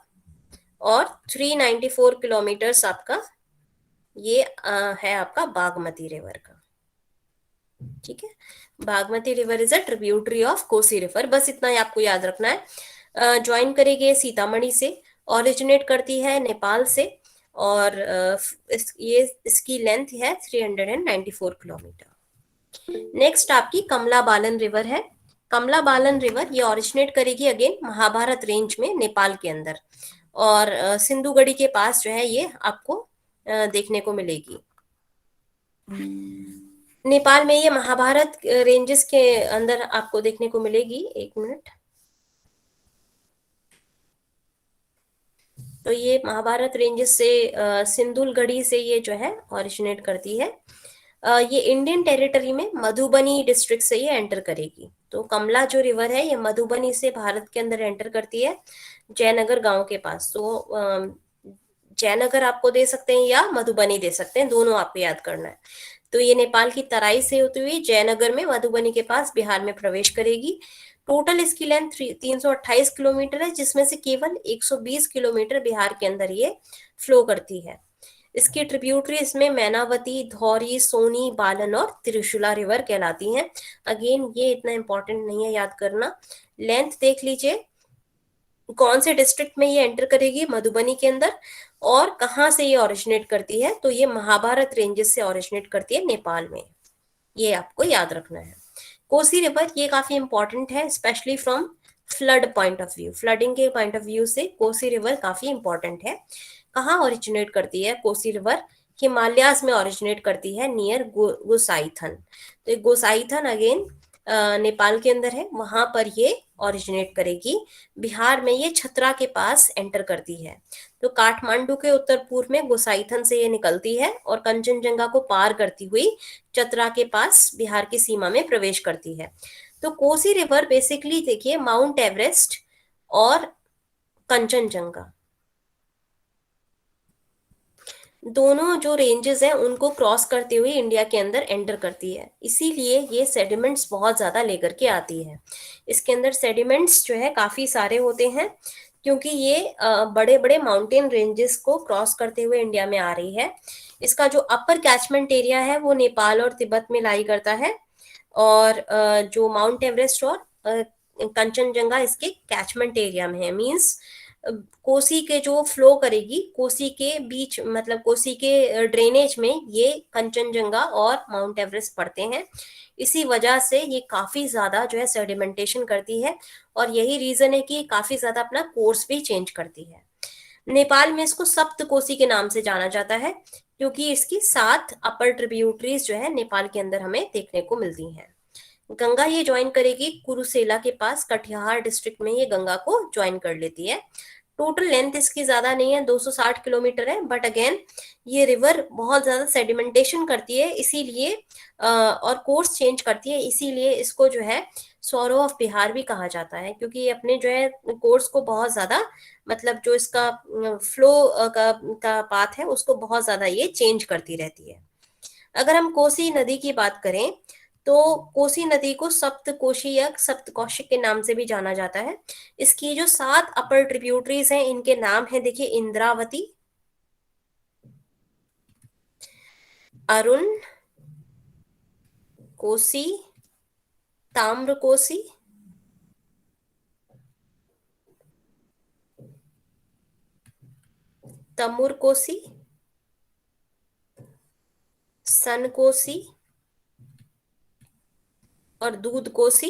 और 394 किलोमीटर आपका ये है आपका बागमती रिवर का। ठीक है, Bagmati river is a tributary of Kosi river, बस इतना ही आपको याद रखना है। ज्वाइन करेगी सीतामढ़ी से, ओरिजिनेट करती है नेपाल से, और ये इसकी लेंथ है 394 किलोमीटर। नेक्स्ट आपकी कमला बालन रिवर है। कमला बालन रिवर ये ओरिजिनेट करेगी अगेन महाभारत रेंज में नेपाल के अंदर, और सिंधुगढ़ी के पास जो है ये आपको देखने को मिलेगी। नेपाल में ये महाभारत रेंजेस के अंदर आपको देखने को मिलेगी। एक मिनट, तो ये महाभारत रेंजेस से सिंधुलगढ़ी से ये जो है ओरिजिनेट करती है। ये इंडियन टेरिटरी में मधुबनी डिस्ट्रिक्ट से ये एंटर करेगी। तो कमला जो रिवर है ये मधुबनी से भारत के अंदर एंटर करती है, जयनगर गांव के पास। तो जयनगर आपको दे सकते हैं या मधुबनी दे सकते हैं, दोनों आपको याद करना है। तो ये नेपाल की तराई से होती हुई जयनगर में मधुबनी के पास बिहार में प्रवेश करेगी। टोटल इसकी लेंथ 328 किलोमीटर है, जिसमें से केवल 120 किलोमीटर बिहार के अंदर ये फ्लो करती है। इसकी ट्रिब्यूटरीज में मैनावती, धौरी, सोनी, बालन और त्रिशूला रिवर कहलाती हैं। अगेन ये इतना इंपॉर्टेंट नहीं है याद करना। लेंथ देख लीजिए, कौन से डिस्ट्रिक्ट में ये एंटर करेगी, मधुबनी के अंदर, और कहाँ से ये ओरिजिनेट करती है, तो ये महाभारत रेंजेस से ओरिजिनेट करती है, नेपाल में। ये आपको याद रखना है। कोसी रिवर ये काफी इंपॉर्टेंट है, specially from flood point of view, flooding के पॉइंट ऑफ व्यू से कोसी रिवर काफी इंपॉर्टेंट है। कहाँ ओरिजिनेट करती है कोसी रिवर? हिमालयाज में ओरिजिनेट करती है, नियर गोसाईथन। तो ये गोसाईथन अगेन नेपाल के अंदर है, वहां पर ये ओरिजिनेट करेगी। बिहार में ये छतरा के पास एंटर करती है। तो काठमांडू के उत्तर पूर्व में गोसाईथन से ये निकलती है और कंचनजंगा को पार करती हुई चतरा के पास बिहार की सीमा में प्रवेश करती है। तो कोसी रिवर बेसिकली देखिए माउंट एवरेस्ट और कंचनजंगा दोनों जो रेंजेस हैं उनको क्रॉस करते हुए इंडिया के अंदर एंटर करती है, इसीलिए ये सेडिमेंट्स बहुत ज्यादा लेकर के आती है। इसके अंदर सेडिमेंट्स जो है काफी सारे होते हैं, क्योंकि ये बड़े बड़े माउंटेन रेंजेस को क्रॉस करते हुए इंडिया में आ रही है। इसका जो अपर कैचमेंट एरिया है वो नेपाल और तिब्बत में लाई करता है, और जो माउंट एवरेस्ट और कंचनजंगा इसके कैचमेंट एरिया में है। मींस कोसी के जो फ्लो करेगी, कोसी के बीच मतलब कोसी के ड्रेनेज में ये कंचनजंगा और माउंट एवरेस्ट पड़ते हैं। इसी वजह से ये काफी ज्यादा जो है सेडिमेंटेशन करती है, और यही रीजन है कि काफी ज्यादा अपना कोर्स भी चेंज करती है। नेपाल में इसको सप्त कोसी के नाम से जाना जाता है, क्योंकि इसकी 7 अपर ट्रिब्यूटरीज जो है नेपाल के अंदर हमें देखने को मिलती हैं। गंगा ये ज्वाइन करेगी कुरुसेला के पास, कटिहार डिस्ट्रिक्ट में ये गंगा को ज्वाइन कर लेती है। टोटल लेंथ इसकी ज्यादा नहीं है, 260 किलोमीटर है, बट अगेन ये रिवर बहुत ज्यादा सेडिमेंटेशन करती है, इसीलिए और कोर्स चेंज करती है, इसीलिए इसको जो है सौरो ऑफ बिहार भी कहा जाता है, क्योंकि ये अपने जो है कोर्स को बहुत ज्यादा मतलब जो इसका फ्लो का पाथ है उसको बहुत ज्यादा ये चेंज करती रहती है। अगर हम कोसी नदी की बात करें तो कोसी नदी को सप्तकोशी या सप्तकोशिक के नाम से भी जाना जाता है। इसकी जो 7 अपर ट्रिब्यूटरीज हैं इनके नाम है, देखिए, इंद्रावती, अरुण कोसी, ताम्र कोसी, तमुर कोसी, सन कोसी और दूध कोसी,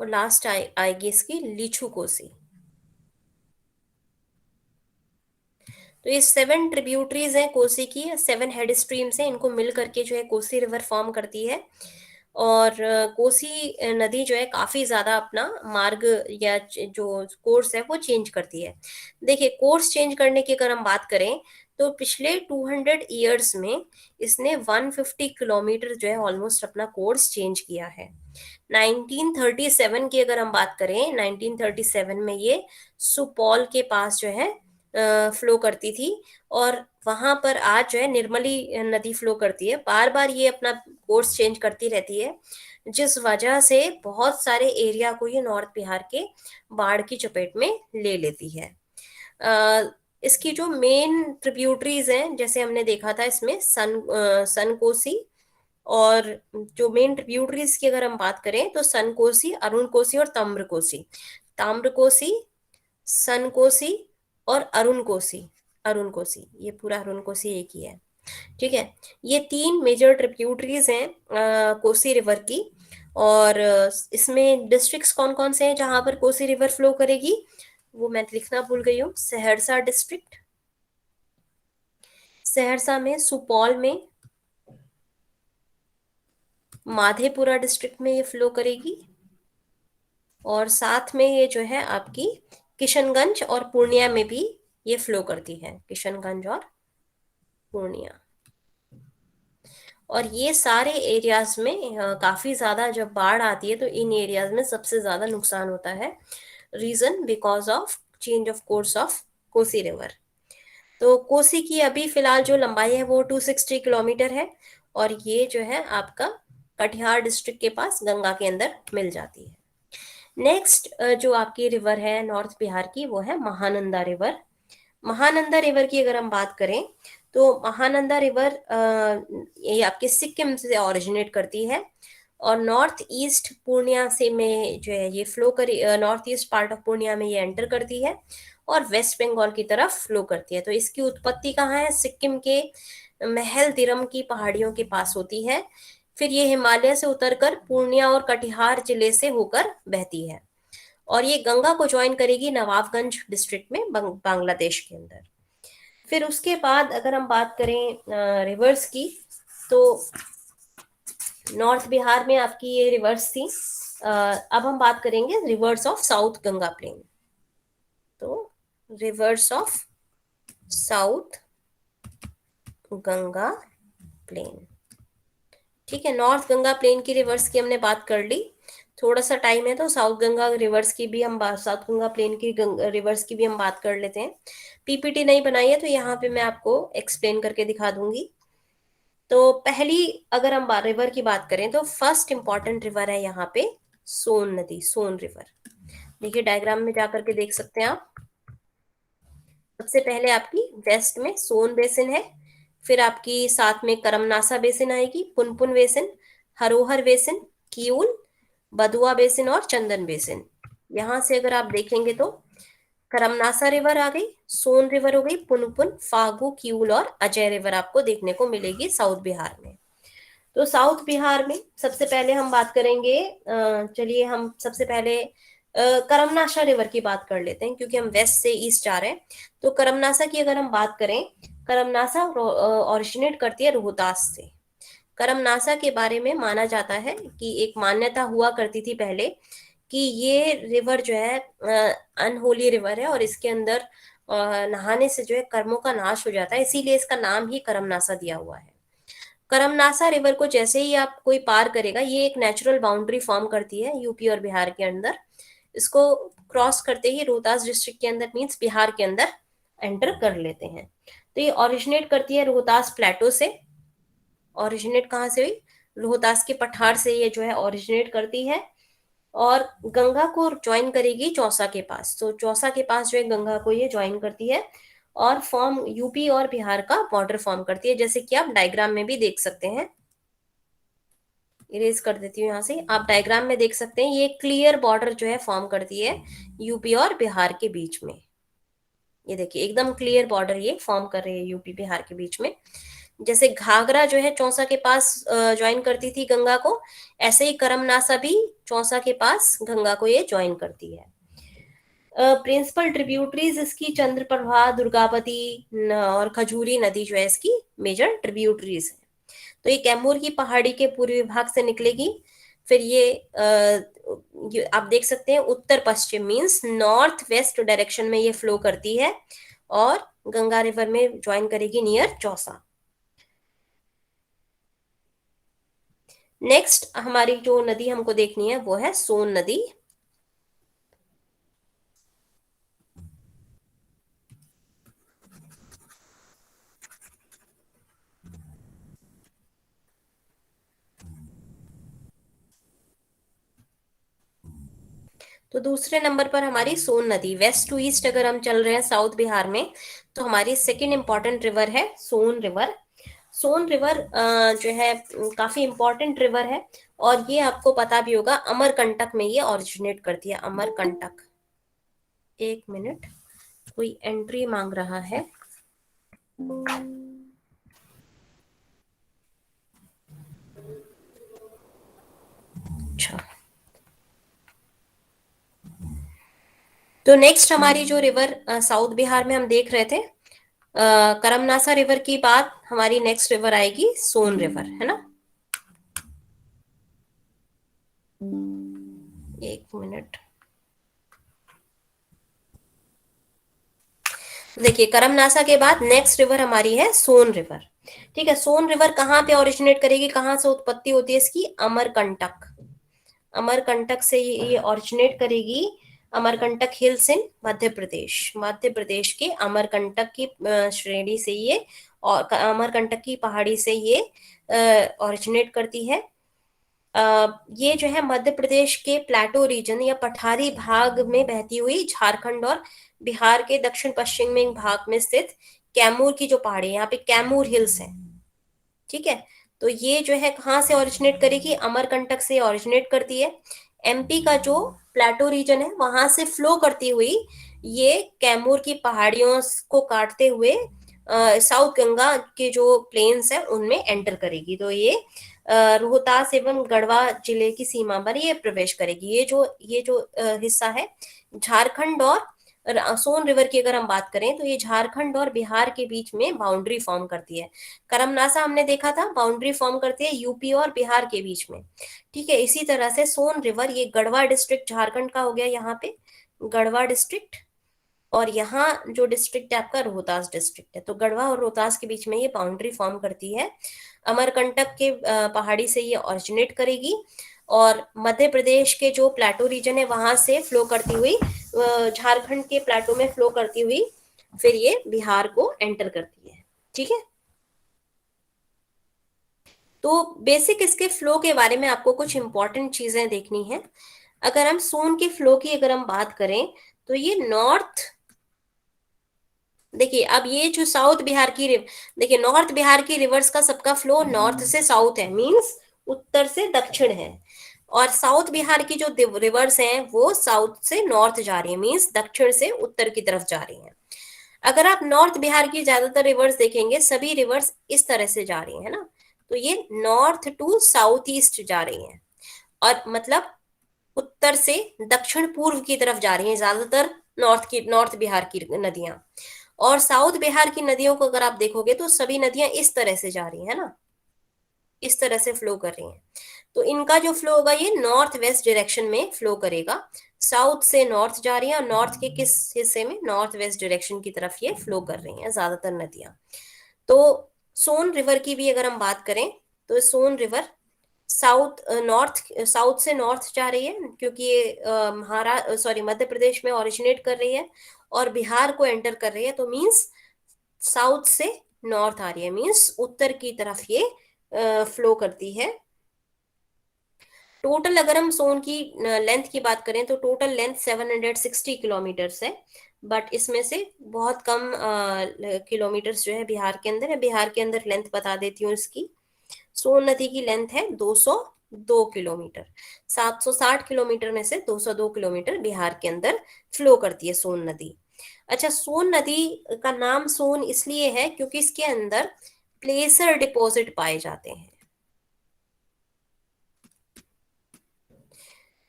और लास्ट आएगी इसकी लीछू कोसी। तो ये 7 ट्रिब्यूटरीज हैं कोसी की, 7 हेड स्ट्रीम्स हैं, इनको मिल करके जो है कोसी रिवर फॉर्म करती है। और कोसी नदी जो है काफी ज्यादा अपना मार्ग या जो कोर्स है वो चेंज करती है। देखिए, कोर्स चेंज करने की अगर हम बात करें तो पिछले 200 ईयर्स में इसने 150 किलोमीटर जो है ऑलमोस्ट अपना कोर्स चेंज किया है। 1937 की अगर हम बात करें, 1937 में ये सुपौल के पास जो है फ्लो करती थी, और वहां पर आज जो है निर्मली नदी फ्लो करती है। बार बार ये अपना कोर्स चेंज करती रहती है, जिस वजह से बहुत सारे एरिया को ये नॉर्थ बिहार के बाढ़ की चपेट में ले लेती है। इसकी जो मेन ट्रिब्यूटरीज हैं, जैसे हमने देखा था इसमें सन कोसी, और जो मेन ट्रिब्यूटरीज की अगर हम बात करें तो सन कोसी, अरुण कोसी और ताम्र कोसी। ताम्र कोसी, सन कोसी और अरुण कोसी, अरुण कोसी, ये पूरा अरुण कोसी एक ही है, ठीक है। ये 3 मेजर ट्रिब्यूटरीज हैं कोसी रिवर की। और इसमें डिस्ट्रिक्ट्स कौन कौन से हैं जहां पर कोसी रिवर फ्लो करेगी, वो मैं लिखना भूल गई हूँ। सहरसा डिस्ट्रिक्ट, सहरसा में, सुपौल में, माधेपुरा डिस्ट्रिक्ट में ये फ्लो करेगी, और साथ में ये जो है आपकी किशनगंज और पूर्णिया में भी ये फ्लो करती है, किशनगंज और पूर्णिया। और ये सारे एरियाज में काफी ज्यादा जब बाढ़ आती है तो इन एरियाज में सबसे ज्यादा नुकसान होता है। Reason because of change of course of Kosi river. तो कोसी की अभी फिलहाल जो लंबाई है वो 260 किलोमीटर है, और ये जो है आपका कटिहार डिस्ट्रिक्ट के पास गंगा के अंदर मिल जाती है। नेक्स्ट जो आपकी रिवर है नॉर्थ बिहार की, वो है महानंदा रिवर। महानंदा रिवर की अगर हम बात करें तो महानंदा रिवर ये आपके सिक्किम से ओरिजिनेट करती है और नॉर्थ ईस्ट पूर्णिया से में जो है ये फ्लो करी, north east part of Purnia में ये एंटर करती है और वेस्ट बंगाल की तरफ फ्लो करती है। तो इसकी उत्पत्ति कहाँ है? सिक्किम के महल दिरम की पहाड़ियों के पास होती है। फिर ये हिमालय से उतरकर पूर्णिया और कटिहार जिले से होकर बहती है और ये गंगा को ज्वाइन करेगी नवाबगंज डिस्ट्रिक्ट में बांग्लादेश के अंदर। फिर उसके बाद अगर हम बात करें रिवर्स की, तो नॉर्थ बिहार में आपकी ये रिवर्स थी। अब हम बात करेंगे rivers of south Ganga plain. तो rivers of south Ganga plain, ठीक है। नॉर्थ गंगा प्लेन की रिवर्स की हमने बात कर ली। थोड़ा सा टाइम है तो साउथ गंगा रिवर्स की भी हम साउथ गंगा प्लेन की रिवर्स की भी हम बात कर लेते हैं। पीपीटी नहीं बनाई है तो यहाँ पे मैं आपको एक्सप्लेन करके दिखा दूंगी। तो पहली अगर हम रिवर की बात करें तो फर्स्ट इंपॉर्टेंट रिवर है यहाँ पे सोन नदी, सोन रिवर। देखिए डायग्राम में जाकर के देख सकते हैं आप। सबसे पहले आपकी वेस्ट में सोन बेसिन है, फिर आपकी साथ में करमनासा बेसिन आएगी, Punpun basin, Harohar basin, Kiul, Badua basin और चंदन बेसिन। यहां से अगर आप देखेंगे तो करमनासा रिवर आ गई, सोन रिवर हो गई, पुनपुन, फागु, किऊल और अजय रिवर आपको देखने को मिलेगी साउथ बिहार में। तो साउथ बिहार में सबसे पहले हम बात करेंगे, चलिए हम सबसे पहले करमनासा रिवर की बात कर लेते हैं क्योंकि हम वेस्ट से ईस्ट जा रहे हैं। तो करमनासा की अगर हम बात करें, करमनासा ओरिजिनेट करती है रोहतास से। करमनासा के बारे में माना जाता है कि एक मान्यता हुआ करती थी पहले कि ये रिवर जो है अनहोली रिवर है और इसके अंदर नहाने से जो है कर्मों का नाश हो जाता है, इसीलिए इसका नाम ही करमनासा दिया हुआ है। करमनासा रिवर को जैसे ही आप कोई पार करेगा, ये एक नेचुरल बाउंड्री फॉर्म करती है यूपी और बिहार के अंदर। इसको क्रॉस करते ही रोहतास डिस्ट्रिक्ट के अंदर मींस बिहार के अंदर एंटर कर लेते हैं। तो ये ओरिजिनेट करती है रोहतास प्लेटो से। ओरिजिनेट कहाँ से हुई? रोहतास के पठार से ये जो है ओरिजिनेट करती है और गंगा को ज्वाइन करेगी चौसा के पास। तो चौसा के पास जो है गंगा को ये ज्वाइन करती है और फॉर्म यूपी और बिहार का बॉर्डर फॉर्म करती है, जैसे कि आप डायग्राम में भी देख सकते हैं। इरेज कर देती हूँ यहाँ से, आप डायग्राम में देख सकते हैं ये क्लियर बॉर्डर जो है फॉर्म करती है यूपी और बिहार के बीच में। ये देखिए एकदम क्लियर बॉर्डर ये फॉर्म कर रही है यूपी बिहार के बीच में। जैसे घाघरा जो है चौसा के पास ज्वाइन करती थी गंगा को, ऐसे ही करमनासा भी चौसा के पास गंगा को ये ज्वाइन करती है। प्रिंसिपल ट्रिब्यूटरीज इसकी चंद्रप्रभा, दुर्गावती और खजूरी नदी जो है इसकी मेजर ट्रिब्यूटरीज है। तो ये कैमूर की पहाड़ी के पूर्वी भाग से निकलेगी। फिर ये आप देख सकते हैं उत्तर पश्चिम मींस नॉर्थ वेस्ट डायरेक्शन में ये फ्लो करती है और गंगा रिवर में ज्वाइन करेगी नियर चौसा। नेक्स्ट हमारी जो नदी हमको देखनी है वो है सोन नदी। तो दूसरे नंबर पर हमारी सोन नदी, वेस्ट टू ईस्ट अगर हम चल रहे हैं साउथ बिहार में तो हमारी सेकेंड इंपॉर्टेंट रिवर है सोन रिवर। सोन रिवर जो है काफी इंपॉर्टेंट रिवर है और ये आपको पता भी होगा अमरकंटक में ये ओरिजिनेट करती है। अमरकंटक, एक मिनट, कोई एंट्री मांग रहा है। अच्छा, तो नेक्स्ट हमारी जो रिवर साउथ बिहार में हम देख रहे थे करमनासा रिवर की बात, हमारी नेक्स्ट रिवर आएगी सोन रिवर, है ना। एक मिनट, देखिए करमनासा के बाद नेक्स्ट रिवर हमारी है सोन रिवर। ठीक है, सोन रिवर कहाँ पे ओरिजिनेट करेगी, कहाँ से उत्पत्ति होती है इसकी? अमरकंटक। अमरकंटक से ये ओरिजिनेट करेगी। अमरकंटक हिल्स इन मध्य प्रदेश, मध्य प्रदेश के अमरकंटक की श्रेणी से ये और अमरकंटक की पहाड़ी से ये ओरिजिनेट करती है। ये जो है मध्य प्रदेश के प्लेटो रीजन या पठारी भाग में बहती हुई झारखंड और बिहार के दक्षिण पश्चिम में भाग में स्थित कैमूर की जो पहाड़ी है, यहाँ पे कैमूर हिल्स है, ठीक है। तो ये जो है कहाँ से ओरिजिनेट करेगी, अमरकंटक से ओरिजिनेट करती है। एमपी का जो प्लेटो रीजन है वहां से फ्लो करती हुई ये कैमूर की पहाड़ियों को काटते हुए साउथ गंगा के जो प्लेन्स है उनमें एंटर करेगी। तो ये रोहतास एवं गढ़वा जिले की सीमा पर ये प्रवेश करेगी। ये जो हिस्सा है झारखंड और सोन रिवर की अगर हम बात करें तो ये झारखंड और बिहार के बीच में बाउंड्री फॉर्म करती है। करमनासा हमने देखा था बाउंड्री फॉर्म करती है यूपी और बिहार के बीच में, ठीक है। इसी तरह से सोन रिवर ये गढ़वा डिस्ट्रिक्ट झारखंड का हो गया, यहाँ पे गढ़वा डिस्ट्रिक्ट, और यहाँ जो डिस्ट्रिक्ट है आपका रोहतास डिस्ट्रिक्ट है। तो गढ़वा और रोहतास के बीच में ये बाउंड्री फॉर्म करती है। अमरकंटक के पहाड़ी से ये ऑरिजिनेट करेगी और मध्य प्रदेश के जो प्लेटो रीजन है वहां से फ्लो करती हुई झारखंड के प्लेटो में फ्लो करती हुई फिर ये बिहार को एंटर करती है, ठीक है। तो बेसिक इसके फ्लो के बारे में आपको कुछ इंपॉर्टेंट चीजें देखनी है। अगर हम सोन के फ्लो की अगर हम बात करें तो ये नॉर्थ, देखिए अब ये जो साउथ बिहार की देखिए नॉर्थ बिहार की रिवर्स का सबका फ्लो नॉर्थ से साउथ है, मींस उत्तर से दक्षिण है। और साउथ बिहार की जो रिवर्स हैं वो साउथ से नॉर्थ जा रही है, मींस दक्षिण से उत्तर की तरफ जा रही हैं। अगर आप नॉर्थ बिहार की ज्यादातर रिवर्स देखेंगे सभी रिवर्स इस तरह से जा रही है ना, तो ये नॉर्थ टू साउथ ईस्ट जा रही हैं और मतलब उत्तर से दक्षिण पूर्व की तरफ जा रही हैं ज्यादातर नॉर्थ बिहार की नदियां। और साउथ बिहार की नदियों को अगर आप देखोगे तो सभी नदियां इस तरह से जा रही है ना, इस तरह से फ्लो कर रही हैं। तो इनका जो फ्लो होगा ये नॉर्थ वेस्ट डायरेक्शन में फ्लो करेगा, साउथ से नॉर्थ जा रही है और नॉर्थ के किस हिस्से में, नॉर्थ वेस्ट डायरेक्शन की तरफ ये फ्लो कर रही हैं ज्यादातर नदियां। तो सोन रिवर की भी अगर हम बात करें तो सोन रिवर साउथ से नॉर्थ जा रही है क्योंकि ये मध्य प्रदेश में ओरिजिनेट कर रही है और बिहार को एंटर कर रही है। तो मींस साउथ से नॉर्थ आ रही है, मींस उत्तर की तरफ ये फ्लो करती है। टोटल अगर हम सोन की लेंथ की बात करें तो टोटल लेंथ 760 किलोमीटर्स है, बट इसमें से बहुत कम किलोमीटर्स जो है बिहार के अंदर है। बिहार के अंदर लेंथ बता देती हूँ इसकी। सोन नदी की लेंथ है 202 किलोमीटर। 760 किलोमीटर में से 202 किलोमीटर बिहार के अंदर फ्लो करती है सोन नदी। अच्छा, सोन नदी का नाम सोन इसलिए है क्योंकि इसके अंदर प्लेसर डिपॉजिट पाए जाते हैं।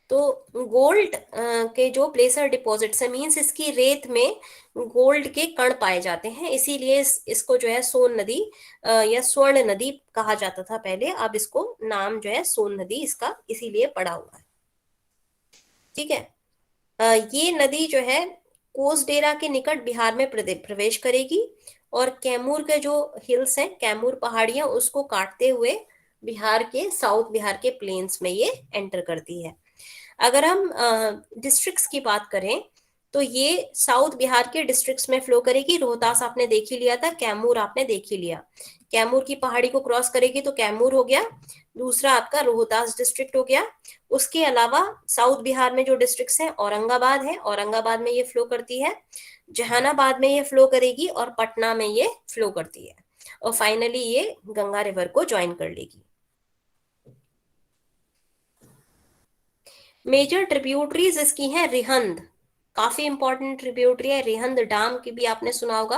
तो गोल्ड के जो प्लेसर डिपॉजिट्स है, मीन्स इसकी रेत में गोल्ड के कण पाए जाते हैं, इसीलिए इसको जो है सोन नदी या स्वर्ण नदी कहा जाता था पहले। अब इसको नाम जो है सोन नदी इसका इसीलिए पड़ा हुआ है, ठीक है। ये नदी जो है कोसडेरा के निकट बिहार में प्रवेश करेगी और कैमूर के जो हिल्स हैं, कैमूर पहाड़ियां, उसको काटते हुए बिहार के साउथ बिहार के प्लेन्स में ये एंटर करती है। अगर हम डिस्ट्रिक्ट्स की बात करें तो ये साउथ बिहार के डिस्ट्रिक्ट्स में फ्लो करेगी। रोहतास आपने देख ही लिया था, कैमूर आपने देख ही लिया। कैमूर की पहाड़ी को क्रॉस करेगी तो कैमूर हो गया, दूसरा आपका रोहतास डिस्ट्रिक्ट हो गया। उसके अलावा साउथ बिहार में जो डिस्ट्रिक्ट्स हैं, औरंगाबाद है, औरंगाबाद में ये फ्लो करती है, जहानाबाद में ये फ्लो करेगी और पटना में ये फ्लो करती है और फाइनली ये गंगा रिवर को ज्वाइन कर लेगी। मेजर ट्रिब्यूटरीज इसकी हैं रिहंद, काफी इंपॉर्टेंट ट्रिब्यूटरी है। रिहंद डैम की भी आपने सुना होगा,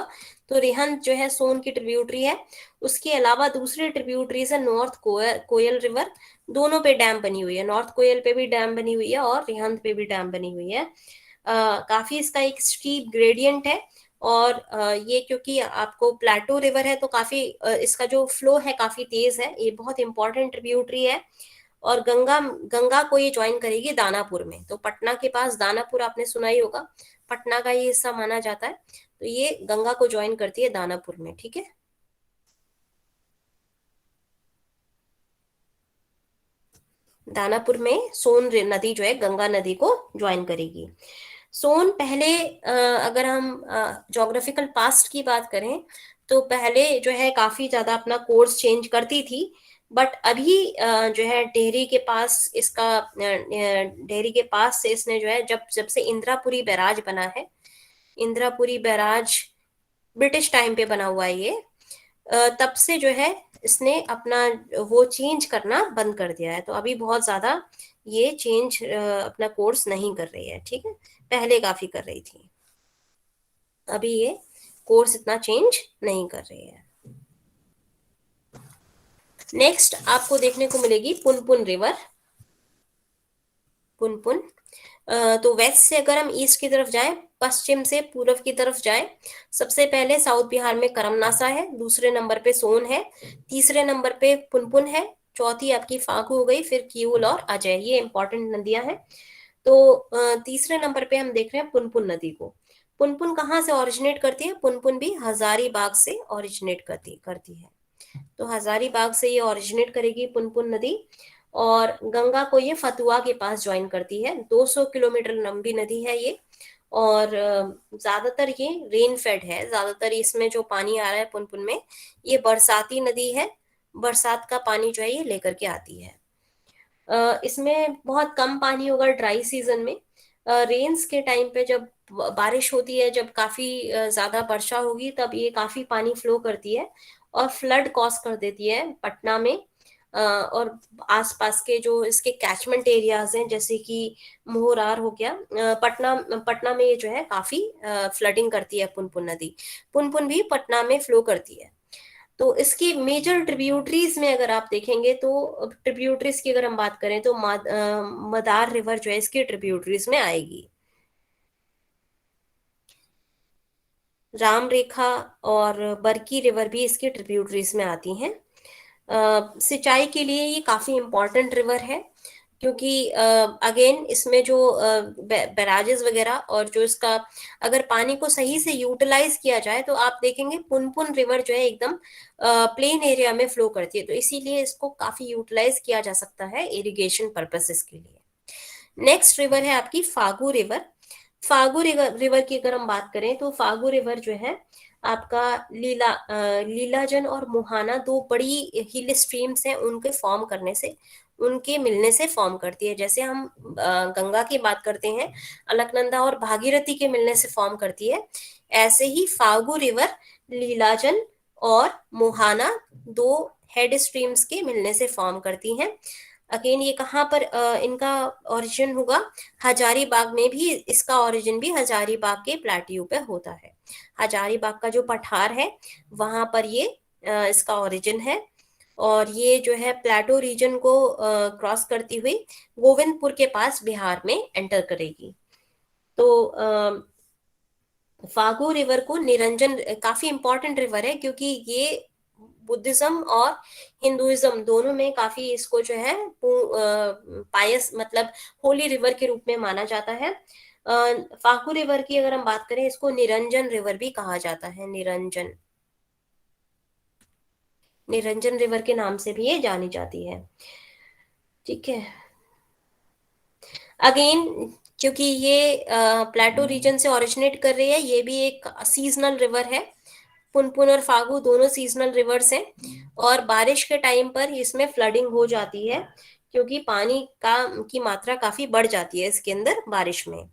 तो रिहंद जो है सोन की ट्रिब्यूटरी है। उसके अलावा दूसरी ट्रिब्यूटरीज है नॉर्थ कोयल रिवर, दोनों पे डैम बनी हुई है, नॉर्थ कोयल पे भी डैम बनी हुई है और रिहंद पे भी डैम बनी हुई है। काफी इसका एक स्टीप ग्रेडियंट है और ये क्योंकि आपको प्लेटो रिवर है तो काफी इसका जो फ्लो है काफी तेज है, ये बहुत इंपॉर्टेंट ट्रिब्यूटरी है। और गंगा गंगा को ये ज्वाइन करेगी दानापुर में, तो पटना के पास दानापुर आपने सुना ही होगा, पटना का ये हिस्सा माना जाता है। तो ये गंगा को ज्वाइन करती है दानापुर में, ठीक है। दानापुर में सोन नदी जो है गंगा नदी को ज्वाइन करेगी। सोन पहले अगर हम ज्योग्राफिकल पास्ट की बात करें तो पहले जो है काफी ज्यादा अपना कोर्स चेंज करती थी, बट अभी जो है टेहरी के पास इसका टेहरी के पास से इसने जो है जब जब से इंदिरापुरी बैराज बना है, इंदिरापुरी बैराज ब्रिटिश टाइम पे बना हुआ है ये, तब से जो है इसने अपना वो चेंज करना बंद कर दिया है। तो अभी बहुत ज्यादा ये चेंज अपना कोर्स नहीं कर रही है, ठीक है, पहले काफी कर रही थी, अभी ये कोर्स इतना चेंज नहीं कर रही है। नेक्स्ट आपको देखने को मिलेगी पुनपुन रिवर। पुनपुन, तो वेस्ट से अगर हम ईस्ट की तरफ जाएं, पश्चिम से पूर्व की तरफ जाएं, सबसे पहले साउथ बिहार में करमनासा है, दूसरे नंबर पे सोन है, तीसरे नंबर पे पुनपुन है, चौथी आपकी फागू हो गई, फिर किऊल और अजय, ये इंपॉर्टेंट नदियां हैं। तो तीसरे नंबर पे हम देख रहे हैं पुनपुन नदी को। पुनपुन कहाँ से ओरिजिनेट करती है? पुनपुन भी हजारीबाग से ओरिजिनेट करती है। तो हजारीबाग से ये ओरिजिनेट करेगी पुनपुन नदी, और गंगा को ये फतुआ के पास ज्वाइन करती है। 200 किलोमीटर लंबी नदी है ये, और ज्यादातर ये रेन फेड है, ज्यादातर इसमें जो पानी आ रहा है पुनपुन में, ये बरसाती नदी है, बरसात का पानी जो है ये लेकर के आती है। इसमें बहुत कम पानी होगा ड्राई सीजन में। रेन्स के टाइम पे जब बारिश होती है, जब काफी ज्यादा वर्षा होगी, तब ये काफी पानी फ्लो करती है और फ्लड कॉज कर देती है पटना में, और आसपास के जो इसके कैचमेंट एरियाज हैं, जैसे कि मोहरार हो गया, पटना पटना में ये जो है काफी फ्लडिंग करती है पुनपुन नदी। पुनपुन भी पटना में फ्लो करती है। तो इसकी मेजर ट्रिब्यूटरीज में अगर आप देखेंगे, तो ट्रिब्यूटरीज की अगर हम बात करें तो मदार रिवर जो है इसकी ट्रिब्यूटरीज में आएगी। राम रेखा और बरकी रिवर भी इसकी ट्रिब्यूटरीज में आती हैं। सिंचाई के लिए ये काफी इंपॉर्टेंट रिवर है, क्योंकि अगेन इसमें जो बैराजेस वगैरह और जो इसका अगर पानी को सही से यूटिलाइज किया जाए, तो आप देखेंगे पुनपुन रिवर जो है एकदम प्लेन एरिया में फ्लो करती है, तो इसीलिए इसको काफी यूटिलाइज किया जा सकता है इरिगेशन पर्पसेस के लिए। नेक्स्ट रिवर है आपकी फागू रिवर। फागू रिवर की अगर हम बात करें, तो फागू रिवर जो है आपका लीलाजन और मुहाना, दो बड़ी हिल स्ट्रीम्स हैं, उनके फॉर्म करने से, उनके मिलने से फॉर्म करती है। जैसे हम गंगा की बात करते हैं, अलकनंदा और भागीरथी के मिलने से फॉर्म करती है, ऐसे ही फागू रिवर लीलाजन और मुहाना, दो हेड स्ट्रीम्स के मिलने से फॉर्म करती हैं। अगेन ये कहाँ पर इनका ओरिजिन होगा? हजारीबाग में भी इसका ओरिजिन भी हजारीबाग के प्लेट्यू पे होता है। हजारीबाग का जो पठार है वहां पर ये इसका ओरिजिन है, और ये जो है प्लेटो रीजन को क्रॉस करती हुई गोविंदपुर के पास बिहार में एंटर करेगी। तो फागू रिवर को निरंजन, काफी इंपॉर्टेंट रिवर है, क्योंकि ये बुद्धिज्म और हिंदुइज्म दोनों में काफी इसको जो है पायस मतलब होली रिवर के रूप में माना जाता है। फागू रिवर की अगर हम बात करें, इसको निरंजन रिवर भी कहा जाता है। निरंजन, निरंजन रिवर के नाम से भी ये जानी जाती है, ठीक है। अगेन क्योंकि ये प्लेटो रीजन से ओरिजिनेट कर रही है, ये भी एक सीजनल रिवर है। पुनपुन और फागू दोनों सीजनल रिवर्स हैं, और बारिश के टाइम पर इसमें फ्लडिंग हो जाती है, क्योंकि पानी की मात्रा काफी बढ़ जाती है इसके अंदर बारिश में।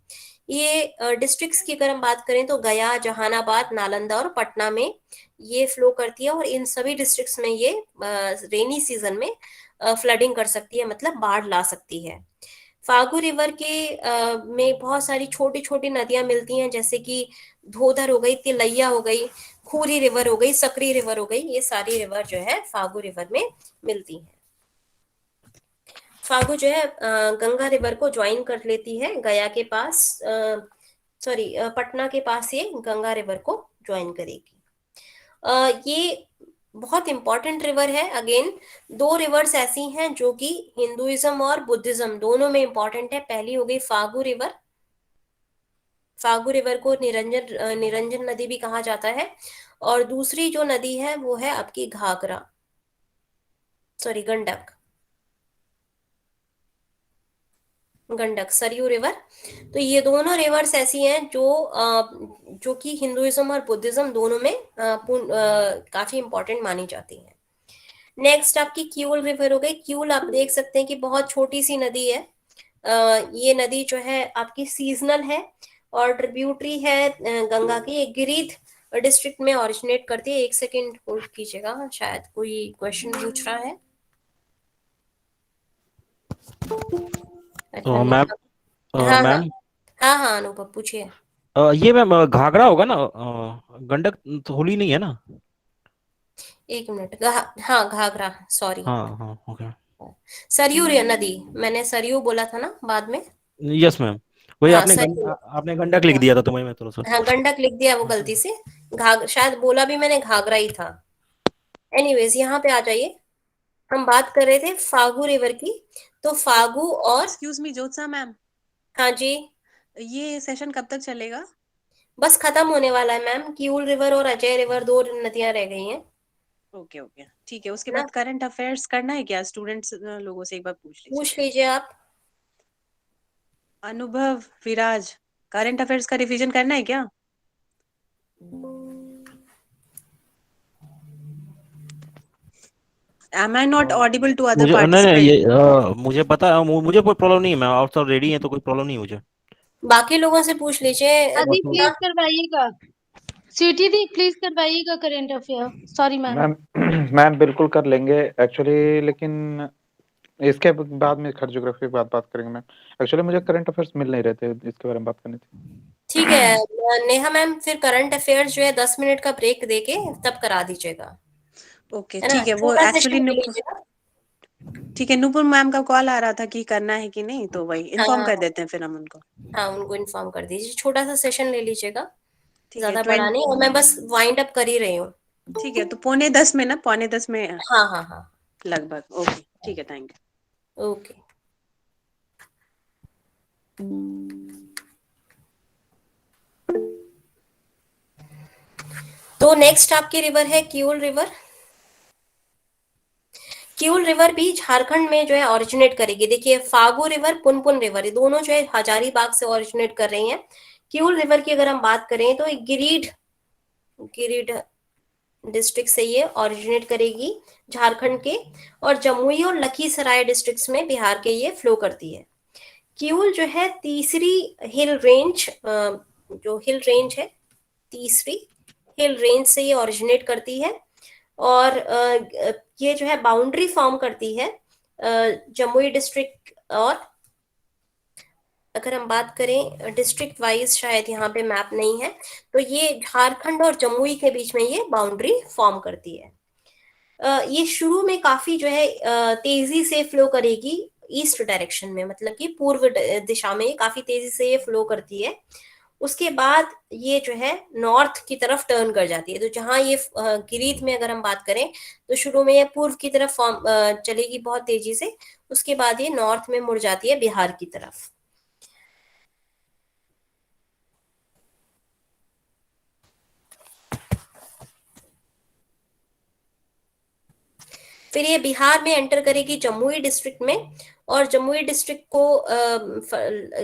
ये डिस्ट्रिक्ट्स की अगर हम बात करें, तो गया, जहानाबाद, नालंदा और पटना में ये फ्लो करती है, और इन सभी डिस्ट्रिक्ट्स में ये रेनी सीजन में फ्लडिंग कर सकती है, मतलब बाढ़ ला सकती है। फागू रिवर के में बहुत सारी छोटी छोटी नदियां मिलती हैं, जैसे कि धोधर हो गई, तिलैया हो गई, खूरी रिवर हो गई, सकरी रिवर हो गई, ये सारी रिवर जो है फागू रिवर में मिलती हैं। फागू जो है गंगा रिवर को ज्वाइन कर लेती है गया के पास, सॉरी पटना के पास ये गंगा रिवर को ज्वाइन करेगी। ये बहुत इंपॉर्टेंट रिवर है। अगेन दो रिवर्स ऐसी हैं जो कि हिंदुइज्म और बुद्धिज्म दोनों में इंपॉर्टेंट है। पहली हो गई फागू रिवर, फागू रिवर को निरंजन नदी भी कहा जाता है, और दूसरी जो नदी है वो है आपकी घाघरा, सॉरी गंडक, गंडक सरयू रिवर। तो ये दोनों रिवर्स ऐसी हैं जो कि हिंदुइज्म और बुद्धिज्म दोनों में काफी इंपॉर्टेंट मानी जाती हैं। नेक्स्ट आपकी क्यूल रिवर हो गई। क्यूल आप देख सकते हैं कि बहुत छोटी सी नदी है। ये नदी जो है आपकी सीजनल है और ट्रिब्यूटरी है गंगा की। एक गिरिध डिस्ट्रिक्ट में ऑरिजिनेट करती है। एक सेकेंड होल्ड कीजिएगा, शायद कोई क्वेश्चन पूछ रहा है। अच्छा मैम, नेहा। हाँ हाँ। मैम, हाँ हाँ अनुभव पूछिए। ये मैम घाघरा होगा ना? गंडक तो होली नहीं है ना? एक मिनट। हाँ घाघरा, सॉरी। हाँ हाँ, ओके। सरयू नदी, मैंने सरयू बोला था ना बाद में। यस मैम, वही हाँ आपने सरयू। आपने गंडक लिख हाँ दिया था तो वही मैं थोड़ा सा। हाँ गंडक लिख दिया वो गलती से। शायद बोला भी मैंने घाघरा ही था। एनीवेज यहाँ पे आ जाइए। हम बात कर रहे थे फागू रिवर की। तो फागू और एक्सक्यूज मी ज्योत्सना मैम, हाँ जी, ये सेशन कब तक चलेगा? बस खत्म होने वाला है मैम। किऊल रिवर और अजय रिवर दो नदियां रह गई हैं। ओके ओके ठीक है। उसके ना, बाद करंट अफेयर्स करना है क्या? स्टूडेंट्स लोगों से एक बार पूछ लीजिए। पूछ लीजिए आप। अनुभव, विराज, करंट अफेयर्स का रिवीजन करना है क्या? Am I not audible to other मुझे नहीं नहीं, participants? ये मुझे पता है, मुझे कोई प्रॉब्लम नहीं है, मैं आप सब रेडी हैं तो कोई प्रॉब्लम नहीं है मुझे। बाकी लोगों से पूछ लीजिए। दी बस प्लीज करवाइएगा। स्वीटी दी प्लीज करवाइएगा current affair. Sorry ma'am. Ma'am ma'am बिल्कुल कर लेंगे एक्चुअली, लेकिन इसके बाद में खर्च ज्योग्राफी के बाद बात करेंगे मैम। एक्चुअली मुझे करंट अफेयर्स मिल नहीं रहे थे, इसके बारे में बात करनी थी। ठीक है नेहा मैम, फिर करंट अफेयर्स जो है 10 मिनट का ब्रेक देके तब करा दीजिएगा, ओके है ना। ठीक है। वो छोटा एक्चुअली सेशन ले लीजिएगा। ठीक है, नुपुर मैम का कॉल आ रहा था कि करना है कि नहीं, तो वही इन्फॉर्म हाँ कर देते हैं फिर हम उनको। हाँ उनको इन्फॉर्म कर दीजिए। छोटा सा सेशन ले लीजिएगा, ठीक है ज्यादा बड़ा नहीं। और मैं बस वाइंड अप कर ही रही हूँ। ठीक है, तो पौने 10 में ना, पौने 10 में हाँ हाँ हाँ। लगभग। ओके ठीक है, थैंक यू। ओके। तो नेक्स्ट आपकी रिवर है किऊल रिवर। किऊल रिवर भी झारखंड में जो है ऑरिजिनेट करेगी। देखिए फागू रिवर, पुनपुन रिवर, ये दोनों जो है हजारीबाग से ऑरिजिनेट कर रही हैं। किऊल रिवर की अगर हम बात करें तो गिरिड गिरिड डिस्ट्रिक्ट से ये ऑरिजिनेट करेगी झारखंड के, और जमुई और लखीसराय डिस्ट्रिक्ट्स में बिहार के ये फ्लो करती है। किऊल जो है तीसरी हिल रेंज, जो हिल रेंज है, तीसरी हिल रेंज से ये ऑरिजिनेट करती है। और ये जो है बाउंड्री फॉर्म करती है जमुई डिस्ट्रिक्ट। और अगर हम बात करें डिस्ट्रिक्ट वाइज, शायद यहाँ पे मैप नहीं है, तो ये झारखंड और जमुई के बीच में ये बाउंड्री फॉर्म करती है। ये शुरू में काफी जो है तेजी से फ्लो करेगी ईस्ट डायरेक्शन में, मतलब कि पूर्व दिशा में ये काफी तेजी से ये फ्लो करती है। उसके बाद ये जो है नॉर्थ की तरफ टर्न कर जाती है। तो जहां ये गिरिध में अगर हम बात करें तो शुरू में ये पूर्व की तरफ चलेगी बहुत तेजी से। उसके बाद ये नॉर्थ में मुड़ जाती है बिहार की तरफ। फिर ये बिहार में एंटर करेगी जमुई डिस्ट्रिक्ट में, और जमुई डिस्ट्रिक्ट को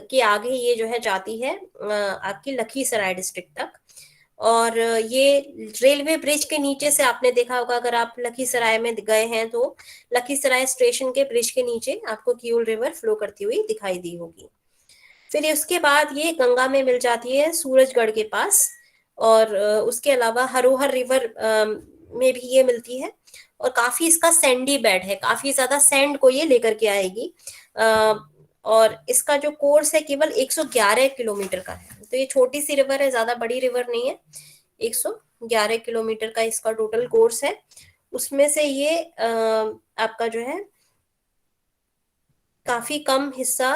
के आगे ये जो है जाती है आपकी लखीसराय डिस्ट्रिक्ट तक। और ये रेलवे ब्रिज के नीचे से आपने देखा होगा, अगर आप लखीसराय में गए हैं तो लखीसराय स्टेशन के ब्रिज के नीचे आपको किऊल रिवर फ्लो करती हुई दिखाई दी होगी। फिर उसके बाद ये गंगा में मिल जाती है सूरजगढ़ के पास। और उसके अलावा हरोहर रिवर में भी ये मिलती है। और काफी इसका सैंडी बेड है, काफी ज्यादा सैंड को ये लेकर के आएगी। और इसका जो कोर्स है केवल 111 किलोमीटर का है। तो ये छोटी सी रिवर है, ज्यादा बड़ी रिवर नहीं है। 111 किलोमीटर का इसका टोटल कोर्स है। उसमें से ये आपका जो है काफी कम हिस्सा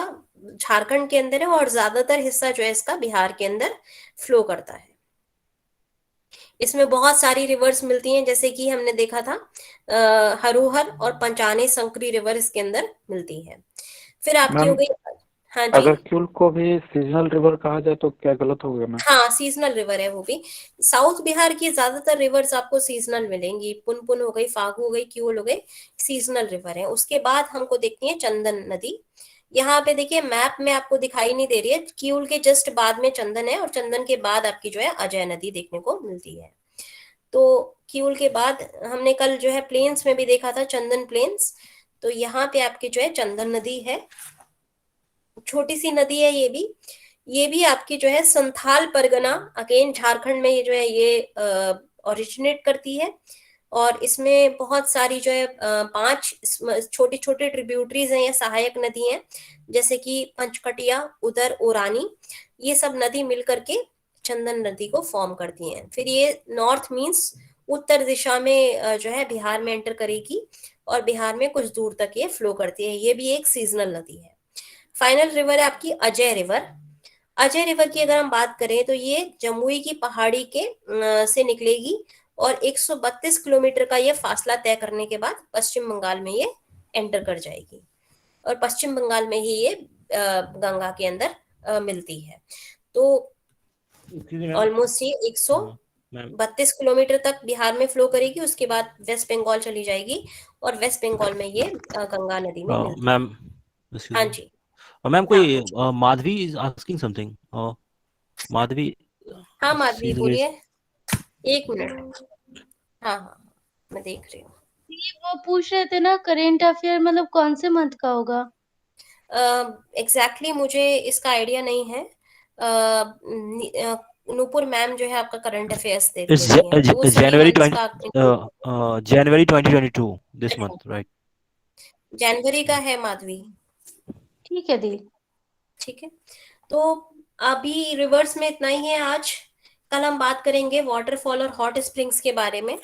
झारखंड के अंदर है, और ज्यादातर हिस्सा जो है इसका बिहार के अंदर फ्लो करता है। इसमें बहुत सारी रिवर्स मिलती हैं, जैसे कि हमने देखा था हरोहर और पंचाने संकरी रिवर इसके अंदर मिलती है। फिर आपकी हो मैम गई। हाँ जी। अगर क्यूल को भी सीजनल रिवर कहा जाए तो क्या गलत होगा मैम? हाँ सीजनल रिवर है वो भी। साउथ बिहार की ज्यादातर रिवर्स आपको सीजनल मिलेंगी। पुनपुन हो गई, फागू हो गई, क्यूल हो गई, सीजनल रिवर है। उसके बाद हमको देखती है चंदन नदी। यहाँ पे देखिए मैप में आपको दिखाई नहीं दे रही है, क्यूल के जस्ट बाद में चंदन है, और चंदन के बाद आपकी जो है अजय नदी देखने को मिलती है। तो किऊल के बाद हमने कल जो है प्लेन्स में भी देखा था, चंदन प्लेन्स, तो यहाँ पे आपकी जो है चंदन नदी है, छोटी सी नदी है ये भी आपकी जो है संथाल परगना, अगेन झारखंड में ये जो है ये ओरिजिनेट करती है। और इसमें बहुत सारी जो है 5 छोटी छोटी ट्रिब्यूटरीज हैं या सहायक नदी हैं, जैसे कि पंचकटिया, उदर, ओरानी, ये सब नदी मिलकर के चंदन नदी को फॉर्म करती हैं। फिर ये नॉर्थ मींस उत्तर दिशा में जो है बिहार में एंटर करेगी और बिहार में कुछ दूर तक ये फ्लो करती है। ये भी एक सीजनल नदी है। फाइनल रिवर है आपकी अजय रिवर। अजय रिवर की अगर हम बात करें तो ये जमुई की पहाड़ी के से निकलेगी और 132 किलोमीटर का ये फासला तय करने के बाद पश्चिम बंगाल में ये एंटर कर जाएगी और पश्चिम बंगाल में ही ये गंगा के अंदर मिलती है। तो ऑलमोस्ट ये 132 किलोमीटर तक बिहार में फ्लो करेगी, उसके बाद वेस्ट बंगाल चली जाएगी और वेस्ट बंगाल में ये गंगा नदी में मिलती है। मैम, हाँ जी, मैम कोई Madhavi is asking something. Madhavi, हाँ माधवी बोलिए, 1 मिनट। हाँ हाँ मैं देख रही हूँ। वो पूछ रहे थे ना करेंट अफेयर मतलब कौन से मंथ का होगा? एग्जैक्टली मुझे इसका आइडिया नहीं है। नूपुर मैम जो है आपका करंट अफेयर्स देख इट्स लेती हैं, तो वो सभी जनवरी मंथ्स 20 का जनवरी 2022 दिस मंथ, राइट? जनवरी का है माधवी। ठीक है दी। ठीक है, तो अभी रिवर्स में इतना ही है आज। कल हम बात करेंगे वाटरफॉल और हॉट स्प्रिंग्स के बारे में,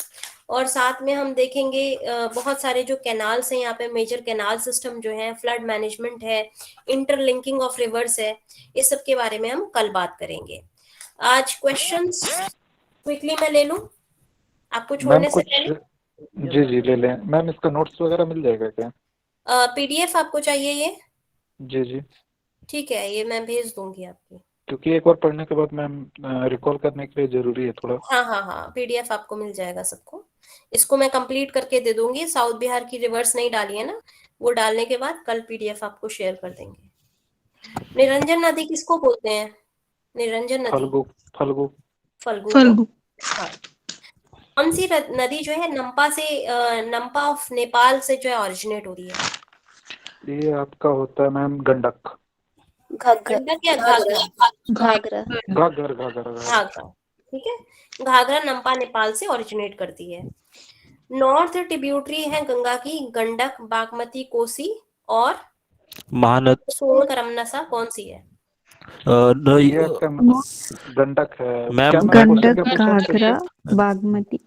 और साथ में हम देखेंगे बहुत सारे जो कैनाल्स हैं यहाँ पे, मेजर कैनाल सिस्टम जो है, फ्लड मैनेजमेंट है, इंटरलिंकिंग ऑफ रिवर्स है, इस सब के बारे में हम कल बात करेंगे। आज क्वेश्चंस क्विकली मैं ले लूं आपको मैम छोड़ने से कुछ, पहले। जी ले लें मैम। इसका नोट्स वगैरह मिल जाएगा क्या? पीडीएफ आपको चाहिए ये? जी ठीक है, ये मैं भेज दूंगी आपकी। क्योंकि एक बार पढ़ने के बाद मैम रिकॉल करने के लिए जरूरी है थोड़ा। हाँ पीडीएफ आपको मिल जाएगा सबको। इसको मैं कंप्लीट करके दे दूंगी। साउथ बिहार की रिवर्स नहीं डाली है ना, वो डालने के बाद कल पीडीएफ आपको शेयर कर देंगे। निरंजन नदी किसको बोलते हैं? निरंजन नदी, फल्गु फल्गु को? फल्गु। हाँ। कौन सी नदी जो है नंपा से, नंपा ऑफ नेपाल से जो है ओरिजिनेट हो रही है? ये आपका होता है मैम गंडक। गंडक या घाघरा? घाघरा। घाघर घाघरा, ठीक है। घाघरा नंपा नेपाल से ओरिजिनेट करती है। नॉर्थ ट्रिब्यूटरी है गंगा की गंडक, बागमती, कोसी और महानद। सोन, करमनसा कौन सी है? ये आपका गंडक है मैम, क्या? गंडक, घाघरा, बागमती,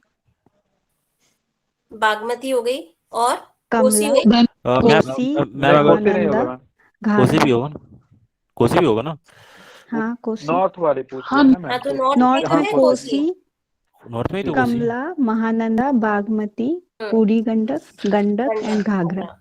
बागमती हो गई और कोसी कमला, हो गई। कोसी, कोसी नहीं होगा महानंदा, मैम। कोसी घाघरा। भी होगा ना? कोसी भी होगा ना? हाँ कोसी। नॉर्थ वाली पूछ हाँ, रहे हैं मैम। हाँ तो नॉर्थ में नॉर्थ तो में है कोसी, नॉर्थ में ही तो कोसी। कमला, महानंदा, बागमती, बूढ़ी गंडक, गंडक एंड घाघरा।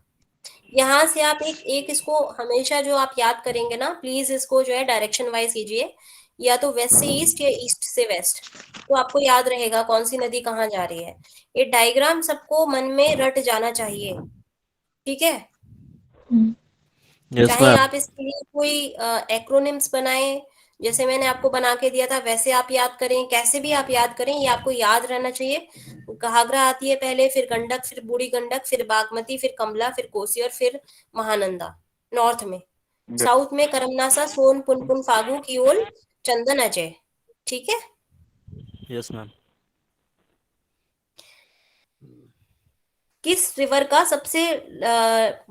यहाँ से आप एक इसको हमेशा जो आप याद करेंगे ना, प्लीज इसको जो है डायरेक्शन वाइज कीजिए, या तो वेस्ट से ईस्ट या ईस्ट से वेस्ट, तो आपको याद रहेगा कौन सी नदी कहाँ जा रही है। ये डायग्राम सबको मन में रट जाना चाहिए, ठीक है? यस चाहे मैम। आप इसके लिए कोई एक्रोनिम्स बनाएं, जैसे मैंने आपको बना के दिया था वैसे आप याद करें, कैसे भी आप याद करें, ये आपको याद रहना चाहिए। घाघरा आती है पहले, फिर गंडक, फिर बूढ़ी गंडक, फिर बागमती, फिर कमला, फिर कोसी और फिर महानंदा नॉर्थ में। साउथ में करमनासा, सोन, पुनपुन, फागु, कियोल, चंदन, अजय, ठीक है। Yes ma'am. किस रिवर का सबसे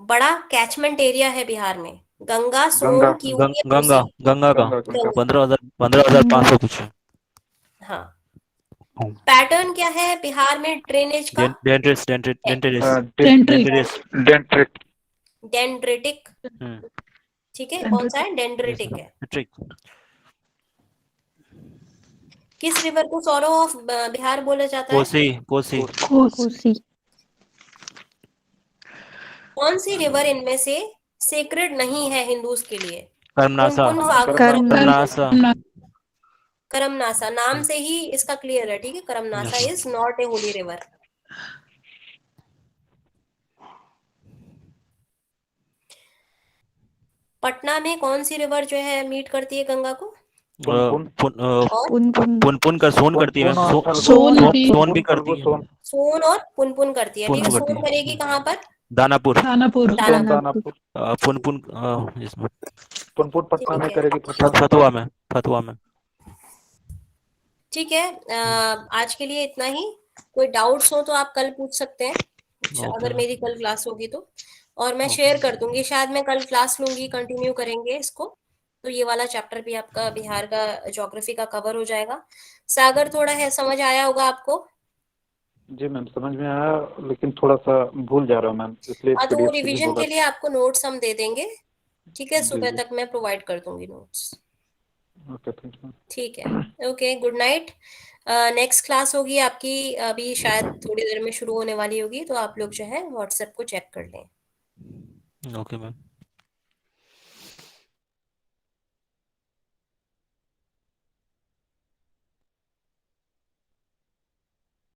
बड़ा कैचमेंट एरिया है बिहार में? गंगा, सोन, गंगा कियोल या गंगा, कोसी? गंगा का गंगा। 15,500 कुछ है। हाँ। पैटर्न क्या है बिहार में ड्रेनेज का? डेंड्रेटिक, ठीक है। कौन सा है? डेंड्रेटिक है। किस रिवर को सौरो ऑफ बिहार बोला जाता है? कोसी। कोसी। कौन सी रिवर इनमें से सेक्रेड नहीं है हिंदूज के लिए? करमनासा। पुनपुन, फागु, करमनासा। करमनासा नाम से ही इसका क्लियर है, ठीक है। Karmanasa is not a Holi river. Patna में कौन सी रिवर जो है मीट करती है गंगा को? पुन पुन और पुन पुन पुन पुन का सोन करती है पुन मैम, और फल्गु सोन सोन भी सोन भी पुन करती फल्गु है, सोन सोन और पुन करती है, पुन ठीक है। पुन करती सोन है, करेगी कहाँ पर? दानापुर, दानापुर। सोन दानापुर, दानापुर पुन पुन इसमें पुन पटना ठीक में है, करेगी, फतुहा में फतुआ में, फतुआ में। ठीक है। आज के लिए इतना ही। कोई डाउट्स हो तो आप कल पूछ सकते हैं, ओके अगर मैम, मेरी कल क्लास होगी तो। और मैं ओके शेयर कर दूंगी, शायद मैं कल क्लास लूंगी, कंटिन्यू करेंगे इसको। तो ये वाला चैप्टर भी आपका बिहार का ज्योग्राफी का कवर हो जाएगा। सागर, थोड़ा है समझ आया होगा आपको? जी मैम समझ में आया, लेकिन थोड़ा सा भूल जा रहा हूँ मैम, इसलिए हाँ, तो वो पीडीएफ के लिए रिवीजन बोला के लिए आपको नोट्स हम दे देंगे, ठीक है। जी सुबह जी तक मैं प्रोवाइड कर दूंगी नोट्स। ओके थैंक यू ठीक है, okay, good night. Next class होगी आपकी अभी शायद थोड़ी देर में शुरू होने वाली होगी, तो आप लोग जो है व्हाट्सएप को चेक कर लें। Okay ma'am.